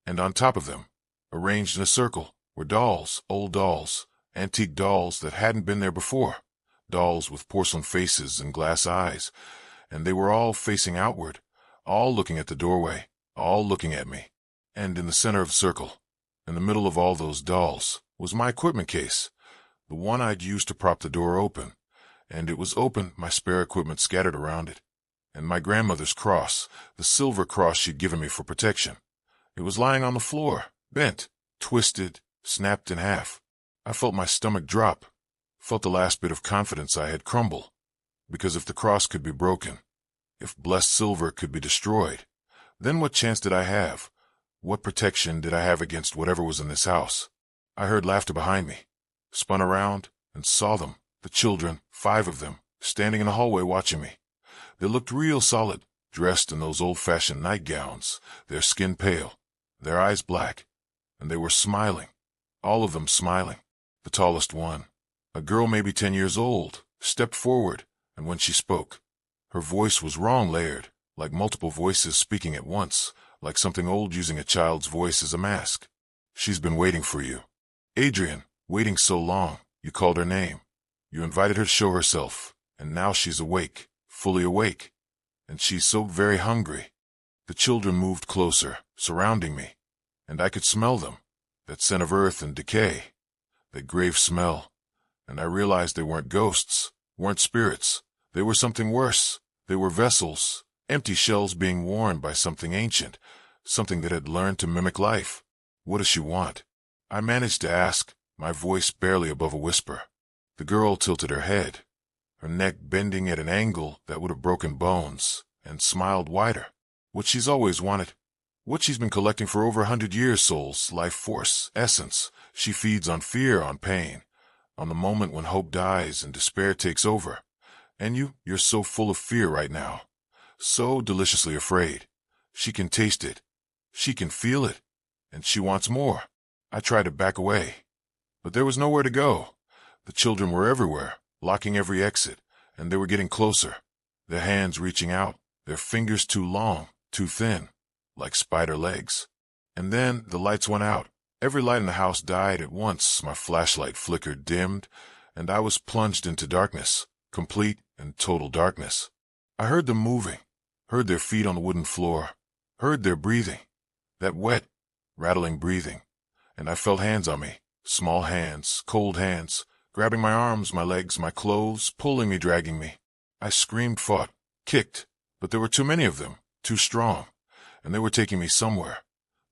and on top of them, arranged in a circle, were dolls, old dolls, antique dolls that hadn't been there before, dolls with porcelain faces and glass eyes, and they were all facing outward, all looking at the doorway, all looking at me. And in the center of the circle, in the middle of all those dolls, was my equipment case, the one I'd used to prop the door open, and it was open, my spare equipment scattered around it, and my grandmother's cross, the silver cross she'd given me for protection. It was lying on the floor, bent, twisted, snapped in half. I felt my stomach drop, felt the last bit of confidence I had crumble, because if the cross could be broken, if blessed silver could be destroyed, then what chance did I have? What protection did I have against whatever was in this house? I heard laughter behind me, spun around, and saw them, the children, 5 of them, standing in the hallway watching me. They looked real solid, dressed in those old-fashioned nightgowns, their skin pale, their eyes black, and they were smiling, all of them smiling. The tallest one, a girl maybe 10 years old, stepped forward, and when she spoke, her voice was wrong layered, like multiple voices speaking at once, like something old using a child's voice as a mask. She's been waiting for you. Adrian, waiting so long. You called her name. You invited her to show herself, and now she's awake, fully awake. And she's so very hungry. The children moved closer, surrounding me, and I could smell them, that scent of earth and decay, that grave smell. And I realized they weren't ghosts, weren't spirits. They were something worse. They were vessels, empty shells being worn by something ancient, something that had learned to mimic life. What does she want? I managed to ask, my voice barely above a whisper. The girl tilted her head, her neck bending at an angle that would have broken bones, and smiled wider. What she's always wanted. What she's been collecting for over 100 years, souls, life force, essence. She feeds on fear, on pain, on the moment when hope dies and despair takes over. And you're so full of fear right now. So deliciously afraid. She can taste it. She can feel it. And she wants more. I tried to back away. But there was nowhere to go. The children were everywhere, blocking every exit, and they were getting closer. Their hands reaching out, their fingers too long, too thin, like spider legs. And then the lights went out. Every light in the house died at once. My flashlight flickered, dimmed, and I was plunged into darkness, complete and total darkness. I heard them moving, heard their feet on the wooden floor, heard their breathing, that wet, rattling breathing, and I felt hands on me, small hands, cold hands, grabbing my arms, my legs, my clothes, pulling me, dragging me. I screamed, fought, kicked, but there were too many of them, too strong, and they were taking me somewhere,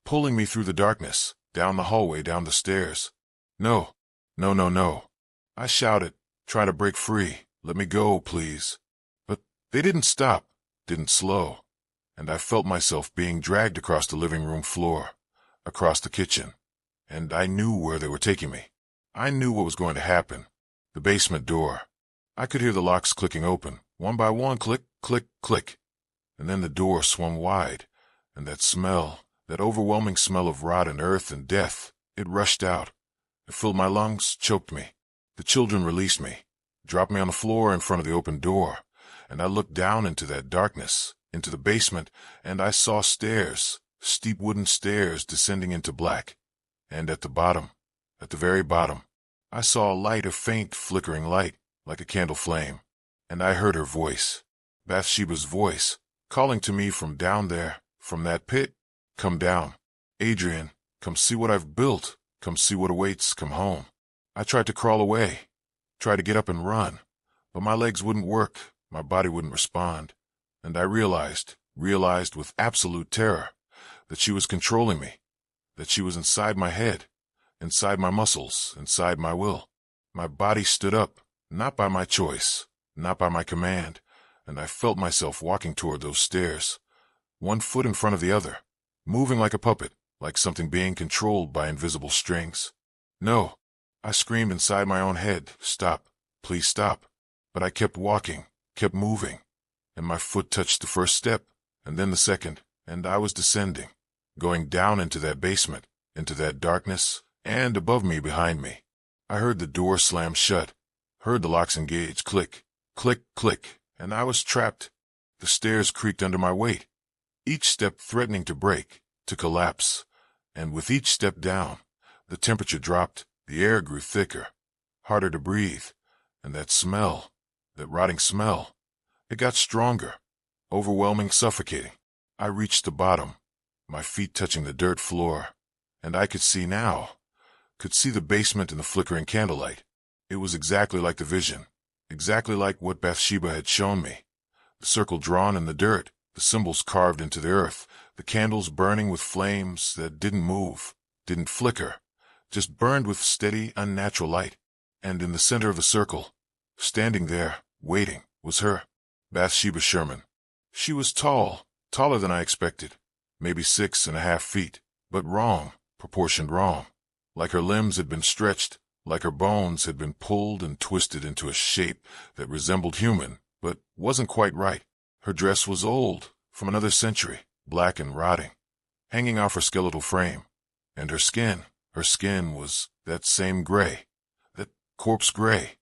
pulling me through the darkness, down the hallway, down the stairs. No, no, no, no. I shouted, trying to break free. Let me go, please. But they didn't stop, didn't slow, and I felt myself being dragged across the living room floor, across the kitchen, and I knew where they were taking me. I knew what was going to happen. The basement door. I could hear the locks clicking open, one by one, click, click, click. And then the door swung wide, and that smell, that overwhelming smell of rot and earth and death, it rushed out. It filled my lungs, choked me. The children released me, dropped me on the floor in front of the open door, and I looked down into that darkness, into the basement, and I saw stairs, steep wooden stairs descending into black. And at the bottom, at the very bottom, I saw a light, a faint, flickering light, like a candle flame. And I heard her voice, Bathsheba's voice, calling to me from down there, from that pit. Come down. Adrian, come see what I've built. Come see what awaits. Come home. I tried to crawl away, tried to get up and run, but my legs wouldn't work, my body wouldn't respond. And I realized with absolute terror, that she was controlling me, that she was inside my head, inside my muscles, inside my will. My body stood up, not by my choice, not by my command, and I felt myself walking toward those stairs, one foot in front of the other, moving like a puppet, like something being controlled by invisible strings. No, I screamed inside my own head, stop, please stop. But I kept walking, kept moving, and my foot touched the first step, and then the second, and I was descending, going down into that basement, into that darkness, and above me, behind me. I heard the door slam shut, heard the locks engage, click, click, click, and I was trapped. The stairs creaked under my weight, each step threatening to break, to collapse, and with each step down, the temperature dropped, the air grew thicker, harder to breathe, and that smell, that rotting smell, it got stronger, overwhelming, suffocating. I reached the bottom, my feet touching the dirt floor, and I could see now, could see the basement in the flickering candlelight. It was exactly like the vision, exactly like what Bathsheba had shown me. The circle drawn in the dirt, the symbols carved into the earth, the candles burning with flames that didn't move, didn't flicker, just burned with steady, unnatural light. And in the center of the circle, standing there, waiting, was her, Bathsheba Sherman. She was tall, taller than I expected, maybe 6.5 feet, but wrong, proportioned wrong. Like her limbs had been stretched, like her bones had been pulled and twisted into a shape that resembled human, but wasn't quite right. Her dress was old, from another century, black and rotting, hanging off her skeletal frame. And her skin was that same gray, that corpse gray,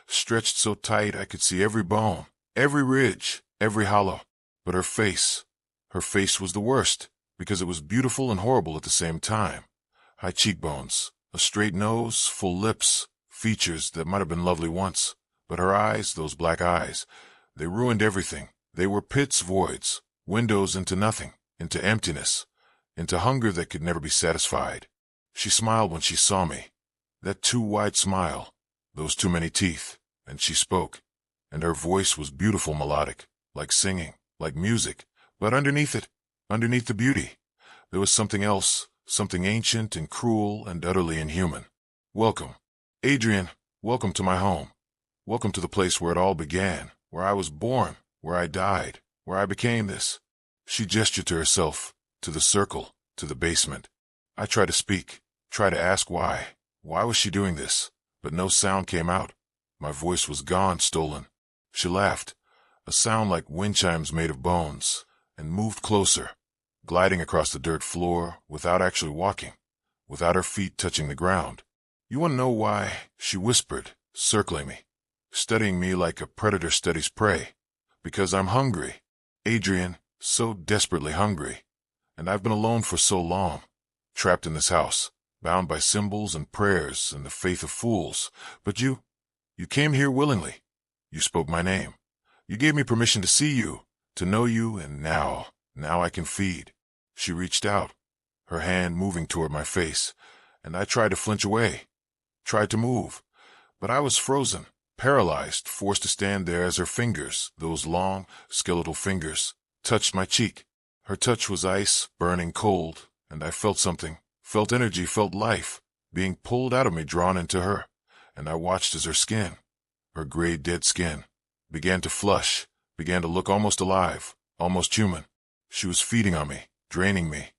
stretched so tight I could see every bone, every ridge, every hollow. But her face was the worst, because it was beautiful and horrible at the same time. High cheekbones, a straight nose, full lips, features that might have been lovely once, but her eyes, those black eyes, they ruined everything. They were pits, voids, windows into nothing, into emptiness, into hunger that could never be satisfied. She smiled when she saw me, that too wide smile, those too many teeth, and she spoke, and her voice was beautiful, melodic, like singing, like music, but underneath it, underneath the beauty, there was something else, something ancient and cruel and utterly inhuman. Welcome, Adrian, welcome to my home. Welcome to the place where it all began, where I was born, where I died, where I became this. She gestured to herself, to the circle, to the basement. I tried to speak, tried to ask why. Why was she doing this? But no sound came out. My voice was gone, stolen. She laughed, a sound like wind chimes made of bones, and moved closer, gliding across the dirt floor without actually walking, without her feet touching the ground. You want to know why? She whispered, circling me, studying me like a predator studies prey. Because I'm hungry, Adrian, so desperately hungry. And I've been alone for so long, trapped in this house, bound by symbols and prayers and the faith of fools. But you came here willingly. You spoke my name. You gave me permission to see you, to know you, and now I can feed. She reached out, her hand moving toward my face, and I tried to flinch away, tried to move, but I was frozen, paralyzed, forced to stand there as her fingers, those long, skeletal fingers, touched my cheek. Her touch was ice, burning cold, and I felt something, felt energy, felt life, being pulled out of me, drawn into her, and I watched as her skin, her gray, dead skin, began to flush, began to look almost alive, almost human. She was feeding on me, draining me,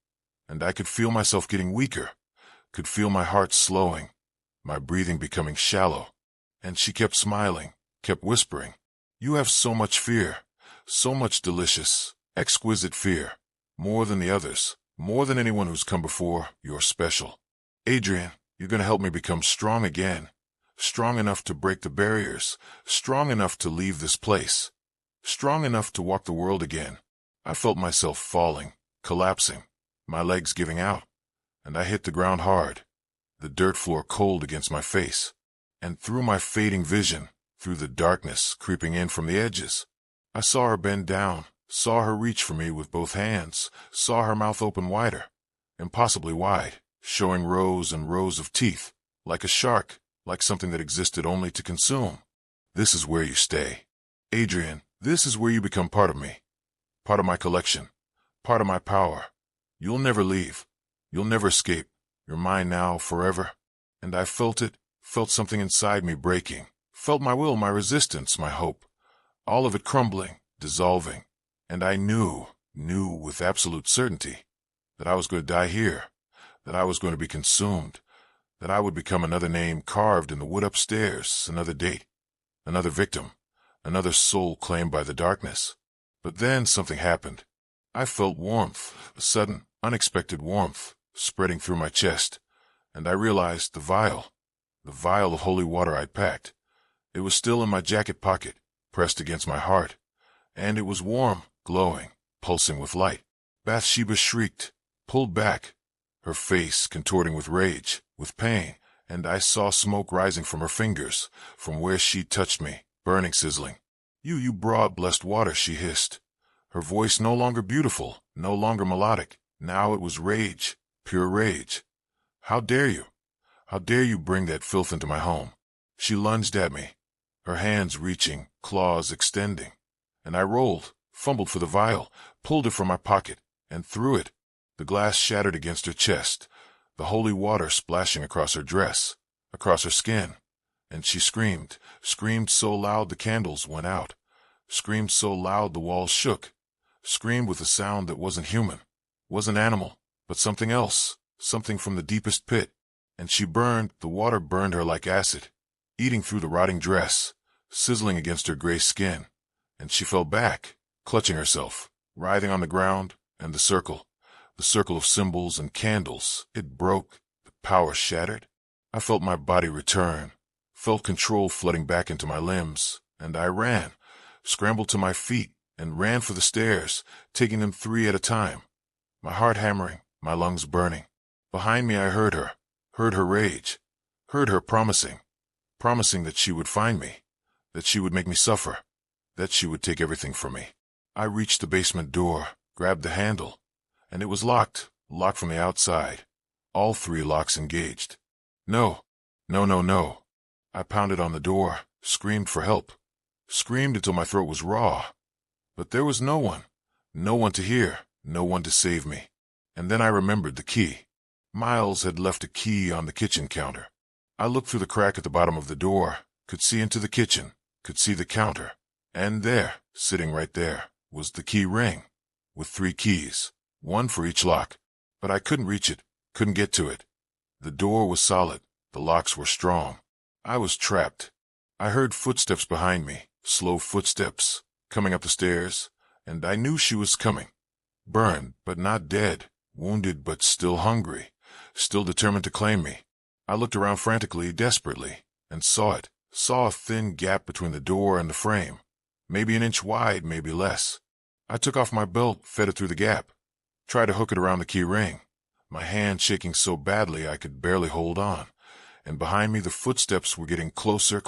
and I could feel myself getting weaker, could feel my heart slowing, my breathing becoming shallow. And she kept smiling, kept whispering, "You have so much fear, so much delicious, exquisite fear, more than the others, more than anyone who's come before. You're special. Adrian, you're going to help me become strong again, strong enough to break the barriers, strong enough to leave this place, strong enough to walk the world again." I felt myself falling, collapsing, my legs giving out, and I hit the ground hard, the dirt floor cold against my face. And through my fading vision, through the darkness creeping in from the edges, I saw her bend down, saw her reach for me with both hands, saw her mouth open wider, impossibly wide, showing rows and rows of teeth, like a shark, like something that existed only to consume. This is where you stay. Adrian, this is where you become part of me, part of my collection, part of my power. You'll never leave. You'll never escape. You're mine now, forever. And I felt it, felt something inside me breaking, felt my will, my resistance, my hope, all of it crumbling, dissolving. And I knew with absolute certainty that I was going to die here, that I was going to be consumed, that I would become another name carved in the wood upstairs, another date, another victim, another soul claimed by the darkness. But then something happened. I felt warmth, a sudden, unexpected warmth, spreading through my chest, and I realized the vial of holy water I'd packed. It was still in my jacket pocket, pressed against my heart, and it was warm, glowing, pulsing with light. Bathsheba shrieked, pulled back, her face contorting with rage, with pain, and I saw smoke rising from her fingers, from where she touched me, burning, sizzling. You brought blessed water," she hissed. Her voice no longer beautiful, no longer melodic. Now it was rage, pure rage. "How dare you? How dare you bring that filth into my home?" She lunged at me, her hands reaching, claws extending. And I rolled, fumbled for the vial, pulled it from my pocket, and threw it. The glass shattered against her chest, the holy water splashing across her dress, across her skin. And she screamed, screamed so loud the candles went out, screamed so loud the walls shook, screamed with a sound that wasn't human, wasn't animal, but something else, something from the deepest pit. And she burned, the water burned her like acid, eating through the rotting dress, sizzling against her gray skin. And she fell back, clutching herself, writhing on the ground, and the circle of symbols and candles, it broke, the power shattered. I felt my body return, felt control flooding back into my limbs, and I ran, scrambled to my feet, and ran for the stairs, taking them 3 at a time, my heart hammering, my lungs burning. Behind me I heard her rage, heard her promising, promising that she would find me, that she would make me suffer, that she would take everything from me. I reached the basement door, grabbed the handle, and it was locked from the outside. All 3 locks engaged. No, no, no, no. I pounded on the door, screamed for help, screamed until my throat was raw. But there was no one to hear, no one to save me. And then I remembered the key. Miles had left a key on the kitchen counter. I looked through the crack at the bottom of the door, could see into the kitchen, could see the counter. And there, sitting right there, was the key ring, with 3 keys, 1 for each lock. But I couldn't reach it, couldn't get to it. The door was solid, the locks were strong. I was trapped. I heard footsteps behind me, slow footsteps, coming up the stairs, and I knew she was coming. Burned, but not dead, wounded, but still hungry, still determined to claim me. I looked around frantically, desperately, and saw a thin gap between the door and the frame, maybe an inch wide, maybe less. I took off my belt, fed it through the gap, tried to hook it around the key ring, my hand shaking so badly I could barely hold on, and behind me the footsteps were getting closer.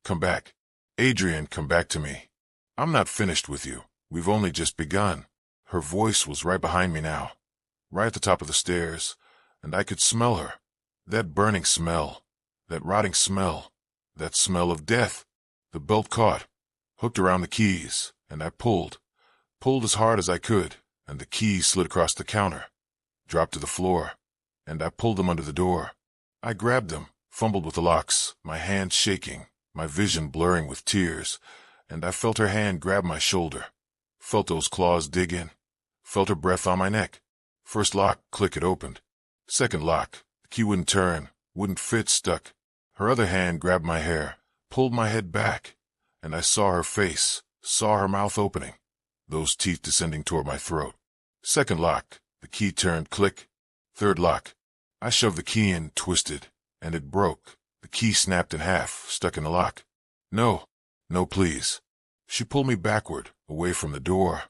Come back. Adrian, come back to me. I'm not finished with you. We've only just begun. Her voice was right behind me now, right at the top of the stairs, and I could smell her. That burning smell, that rotting smell, that smell of death. The belt caught, hooked around the keys, and I pulled as hard as I could, and the keys slid across the counter, dropped to the floor, and I pulled them under the door. I grabbed them, fumbled with the locks, my hand shaking, my vision blurring with tears, and I felt her hand grab my shoulder, felt those claws dig in, felt her breath on my neck. First lock, click, it opened. Second lock, the key wouldn't turn, wouldn't fit, stuck. Her other hand grabbed my hair, pulled my head back, and I saw her face, saw her mouth opening, those teeth descending toward my throat. Second lock, the key turned, click. Third lock, I shoved the key in, twisted, and it broke. The key snapped in half, stuck in the lock. No, no, please. She pulled me backward, away from the door,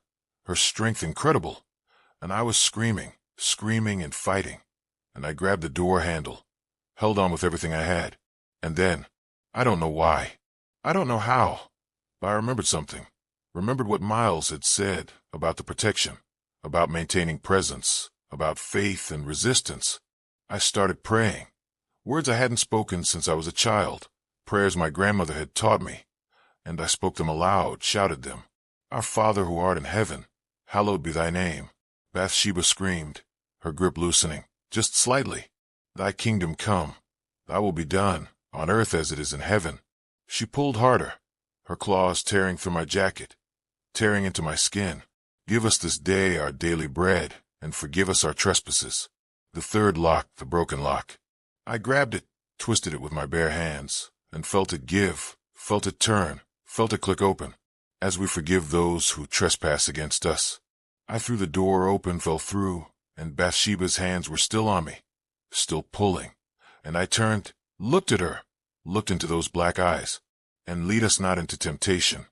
her strength incredible, and I was screaming and fighting, and I grabbed the door handle, held on with everything I had, and then, I don't know why, I don't know how, but I remembered something, remembered what Miles had said about the protection, about maintaining presence, about faith and resistance. I started praying, words I hadn't spoken since I was a child, prayers my grandmother had taught me, and I spoke them aloud, shouted them. Our Father who art in heaven, hallowed be thy name. Bathsheba screamed, her grip loosening, just slightly. Thy kingdom come, thy will be done, on earth as it is in heaven. She pulled harder, her claws tearing through my jacket, tearing into my skin. Give us this day our daily bread, and forgive us our trespasses. The third lock, the broken lock. I grabbed it, twisted it with my bare hands, and felt it give, felt it turn, felt it click open. As we forgive those who trespass against us. I threw the door open, fell through, and Bathsheba's hands were still on me, still pulling, and I turned, looked at her, looked into those black eyes, and lead us not into temptation,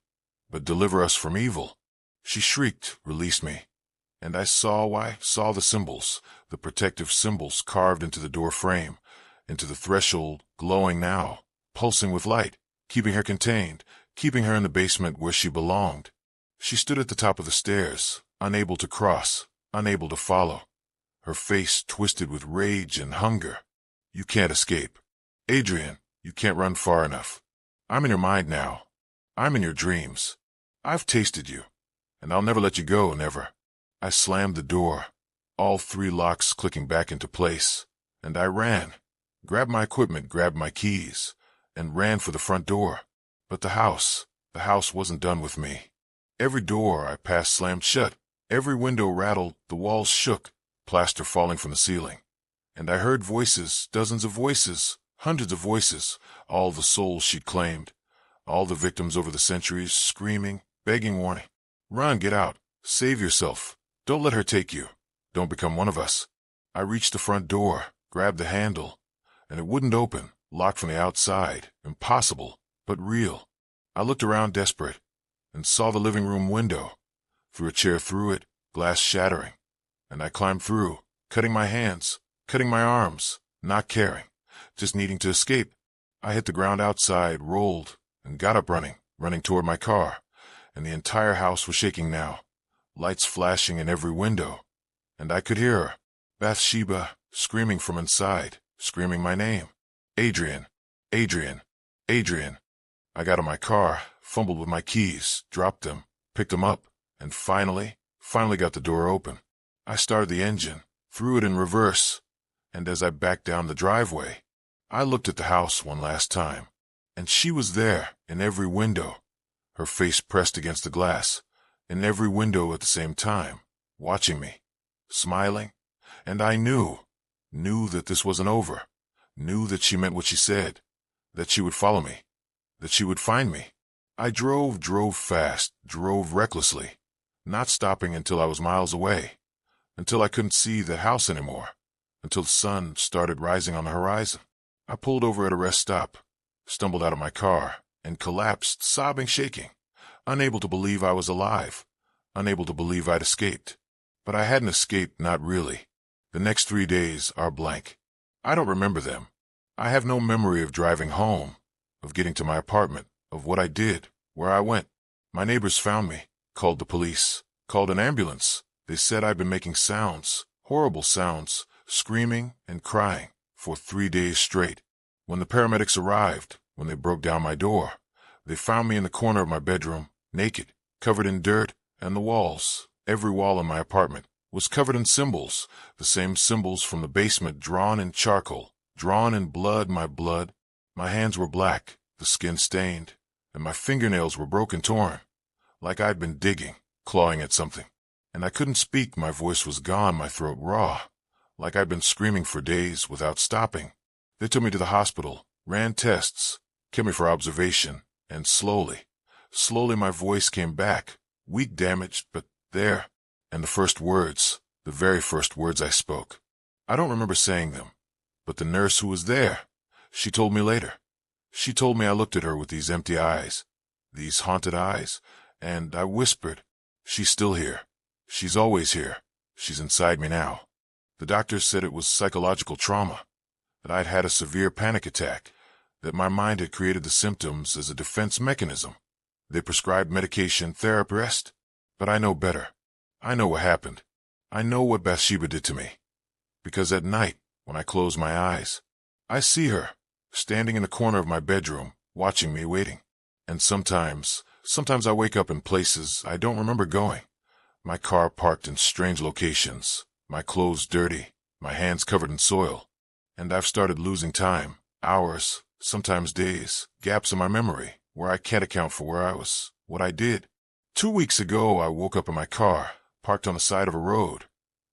but deliver us from evil. She shrieked, release me, and I saw the symbols, the protective symbols carved into the door frame, into the threshold, glowing now, pulsing with light, keeping her contained, keeping her in the basement where she belonged. She stood at the top of the stairs, unable to cross, unable to follow, her face twisted with rage and hunger. You can't escape. Adrian, you can't run far enough. I'm in your mind now. I'm in your dreams. I've tasted you, and I'll never let you go, never. I slammed the door, all 3 locks clicking back into place, and I ran, grabbed my equipment, grabbed my keys, and ran for the front door. But the house wasn't done with me. Every door I passed slammed shut, every window rattled, the walls shook, plaster falling from the ceiling. And I heard voices, dozens of voices, hundreds of voices, all the souls she'd claimed, all the victims over the centuries, screaming, begging warning. Run, get out, save yourself, don't let her take you, don't become one of us. I reached the front door, grabbed the handle, and it wouldn't open, locked from the outside, impossible, but real. I looked around desperate, and saw the living room window, threw a chair through it, glass shattering, and I climbed through, cutting my hands, cutting my arms, not caring, just needing to escape. I hit the ground outside, rolled, and got up running toward my car, and the entire house was shaking now, lights flashing in every window, and I could hear her, Bathsheba, screaming from inside, screaming my name. Adrian, Adrian, Adrian. I got in my car, fumbled with my keys, dropped them, picked them up, and finally got the door open. I started the engine, threw it in reverse, and as I backed down the driveway, I looked at the house one last time, and she was there in every window, her face pressed against the glass, in every window at the same time, watching me, smiling, and I knew that this wasn't over, knew that she meant what she said, that she would follow me, that she would find me. I drove fast, drove recklessly, not stopping until I was miles away, until I couldn't see the house anymore, until the sun started rising on the horizon. I pulled over at a rest stop, stumbled out of my car, and collapsed, sobbing, shaking, unable to believe I was alive, unable to believe I'd escaped. But I hadn't escaped, not really. The next 3 days are blank. I don't remember them. I have no memory of driving home, of getting to my apartment, of what I did, where I went. My neighbors found me, called the police, called an ambulance. They said I'd been making sounds, horrible sounds, screaming and crying, for 3 days straight. When the paramedics arrived, when they broke down my door, they found me in the corner of my bedroom, naked, covered in dirt, and the walls, every wall in my apartment, was covered in symbols, the same symbols from the basement, drawn in charcoal, drawn in blood. My hands were black, the skin stained, and my fingernails were broken, torn, like I'd been digging, clawing at something. And I couldn't speak, my voice was gone, my throat raw, like I'd been screaming for days without stopping. They took me to the hospital, ran tests, kept me for observation, and slowly my voice came back, weak, damaged, but there. And the very first words I spoke, I don't remember saying them, but the nurse who was there, she told me later. She told me I looked at her with these empty eyes, these haunted eyes, and I whispered, "She's still here. She's always here. She's inside me now." The doctors said it was psychological trauma, that I'd had a severe panic attack, that my mind had created the symptoms as a defense mechanism. They prescribed medication, therapy, rest, but I know better. I know what happened. I know what Bathsheba did to me. Because at night, when I close my eyes, I see her, standing in the corner of my bedroom, watching me, waiting. And sometimes I wake up in places I don't remember going. My car parked in strange locations, my clothes dirty, my hands covered in soil. And I've started losing time, hours, sometimes days, gaps in my memory, where I can't account for where I was, what I did. 2 weeks ago, I woke up in my car, parked on the side of a road,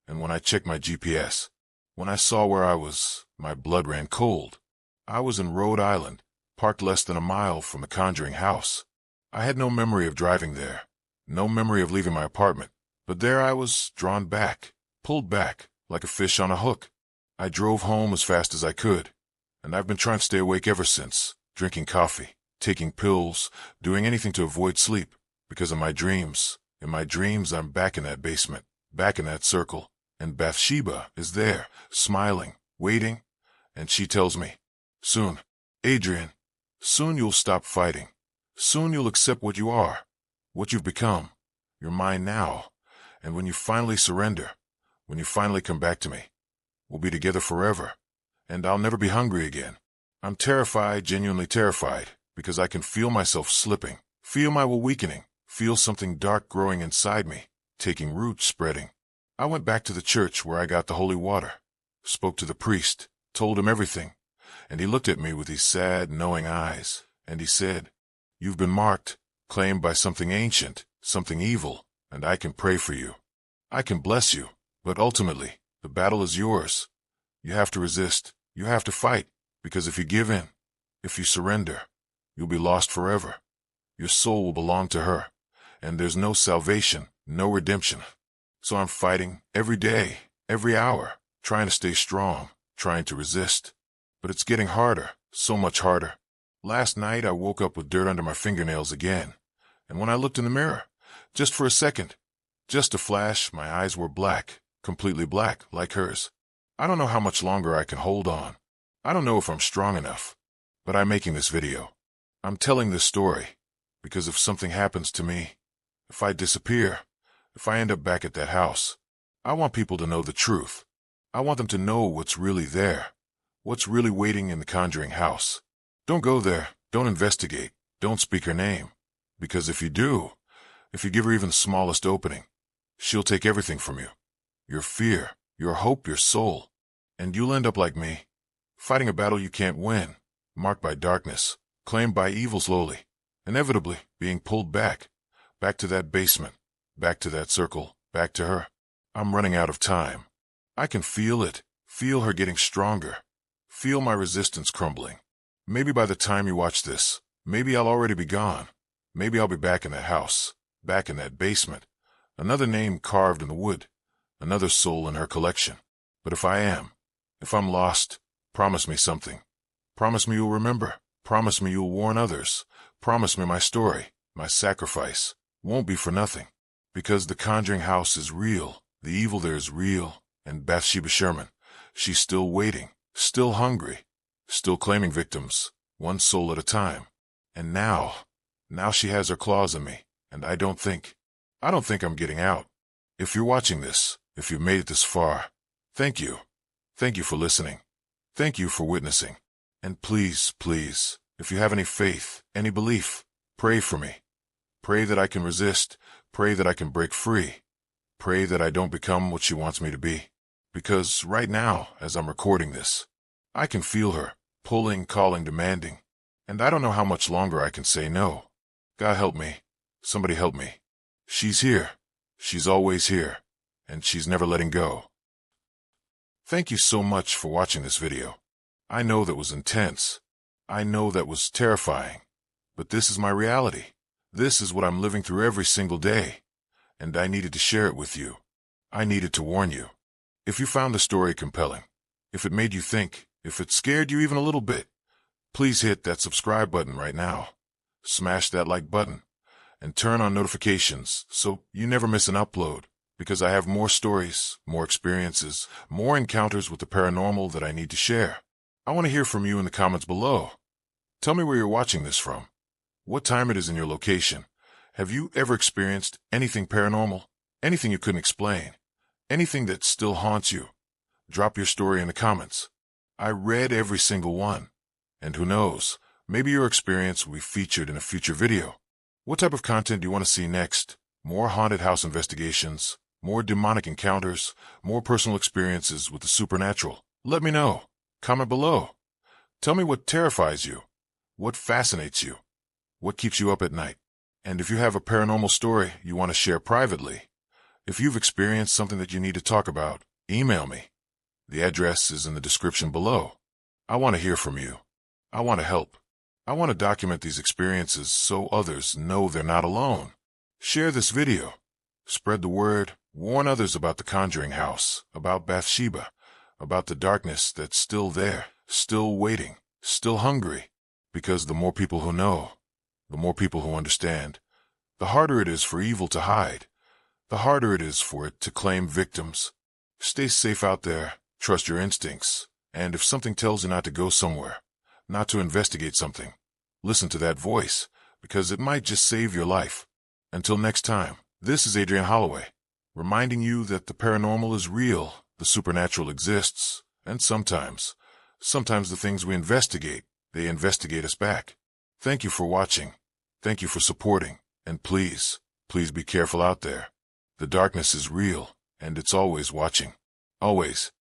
and when I checked my GPS, when I saw where I was, my blood ran cold. I was in Rhode Island, parked less than a mile from the Conjuring House. I had no memory of driving there, no memory of leaving my apartment, but there I was, drawn back, pulled back, like a fish on a hook. I drove home as fast as I could, and I've been trying to stay awake ever since, drinking coffee, taking pills, doing anything to avoid sleep, because in my dreams, I'm back in that basement, back in that circle, and Bathsheba is there, smiling, waiting, and she tells me, "Soon, Adrian, soon you'll stop fighting. Soon you'll accept what you are, what you've become. You're mine now, and when you finally surrender, when you finally come back to me, we'll be together forever, and I'll never be hungry again." I'm terrified, genuinely terrified, because I can feel myself slipping, feel my will weakening, feel something dark growing inside me, taking root, spreading. I went back to the church where I got the holy water, spoke to the priest, told him everything, and he looked at me with these sad, knowing eyes, and he said, "You've been marked, claimed by something ancient, something evil, and I can pray for you. I can bless you, but ultimately, the battle is yours. You have to resist, you have to fight, because if you give in, if you surrender, you'll be lost forever. Your soul will belong to her, and there's no salvation, no redemption." So I'm fighting every day, every hour, trying to stay strong, trying to resist. But it's getting harder, so much harder. Last night I woke up with dirt under my fingernails again, and when I looked in the mirror, just for a second, just a flash, my eyes were black, completely black, like hers. I don't know how much longer I can hold on. I don't know if I'm strong enough. But I'm making this video. I'm telling this story because if something happens to me, if I disappear, if I end up back at that house, I want people to know the truth. I want them to know what's really there, what's really waiting in the Conjuring House. Don't go there, don't investigate, don't speak her name, because if you do, if you give her even the smallest opening, she'll take everything from you. Your fear, your hope, your soul. And you'll end up like me, fighting a battle you can't win, marked by darkness, claimed by evil slowly, inevitably being pulled back to that basement, back to that circle, back to her. I'm running out of time. I can feel it, feel her getting stronger, feel my resistance crumbling. Maybe by the time you watch this, maybe I'll already be gone. Maybe I'll be back in that house, back in that basement, another name carved in the wood, another soul in her collection. But if I am, if I'm lost, promise me something. Promise me you'll remember. Promise me you'll warn others. Promise me my story, my sacrifice, won't be for nothing. Because the Conjuring House is real, the evil there is real, and Bathsheba Sherman, she's still waiting, still hungry, still claiming victims, one soul at a time. And now she has her claws in me, and I don't think I'm getting out. If you're watching this, if you've made it this far, thank you. Thank you for listening. Thank you for witnessing. And please, please, if you have any faith, any belief, pray for me. Pray that I can resist. Pray that I can break free. Pray that I don't become what she wants me to be. Because right now, as I'm recording this, I can feel her, pulling, calling, demanding. And I don't know how much longer I can say no. God help me. Somebody help me. She's here. She's always here. And she's never letting go. Thank you so much for watching this video. I know that was intense. I know that was terrifying. But this is my reality. This is what I'm living through every single day. And I needed to share it with you. I needed to warn you. If you found the story compelling, if it made you think, if it scared you even a little bit, please hit that subscribe button right now. Smash that like button. And turn on notifications so you never miss an upload. Because I have more stories, more experiences, more encounters with the paranormal that I need to share. I want to hear from you in the comments below. Tell me where you're watching this from. What time it is in your location. Have you ever experienced anything paranormal? Anything you couldn't explain? Anything that still haunts you? Drop your story in the comments. I read every single one. And who knows, maybe your experience will be featured in a future video. What type of content do you want to see next? More haunted house investigations? More demonic encounters? More personal experiences with the supernatural? Let me know. Comment below. Tell me what terrifies you. What fascinates you. What keeps you up at night. And if you have a paranormal story you want to share privately, if you've experienced something that you need to talk about, email me. The address is in the description below. I want to hear from you. I want to help. I want to document these experiences so others know they're not alone. Share this video. Spread the word. Warn others about the Conjuring House, about Bathsheba, about the darkness that's still there, still waiting, still hungry. Because the more people who know, the more people who understand, the harder it is for evil to hide, the harder it is for it to claim victims. Stay safe out there, trust your instincts, and if something tells you not to go somewhere, not to investigate something, listen to that voice, because it might just save your life. Until next time, this is Adrian Holloway, reminding you that the paranormal is real, the supernatural exists, and sometimes the things we investigate, they investigate us back. Thank you for watching. Thank you for supporting. And please, please be careful out there. The darkness is real, and it's always watching. Always.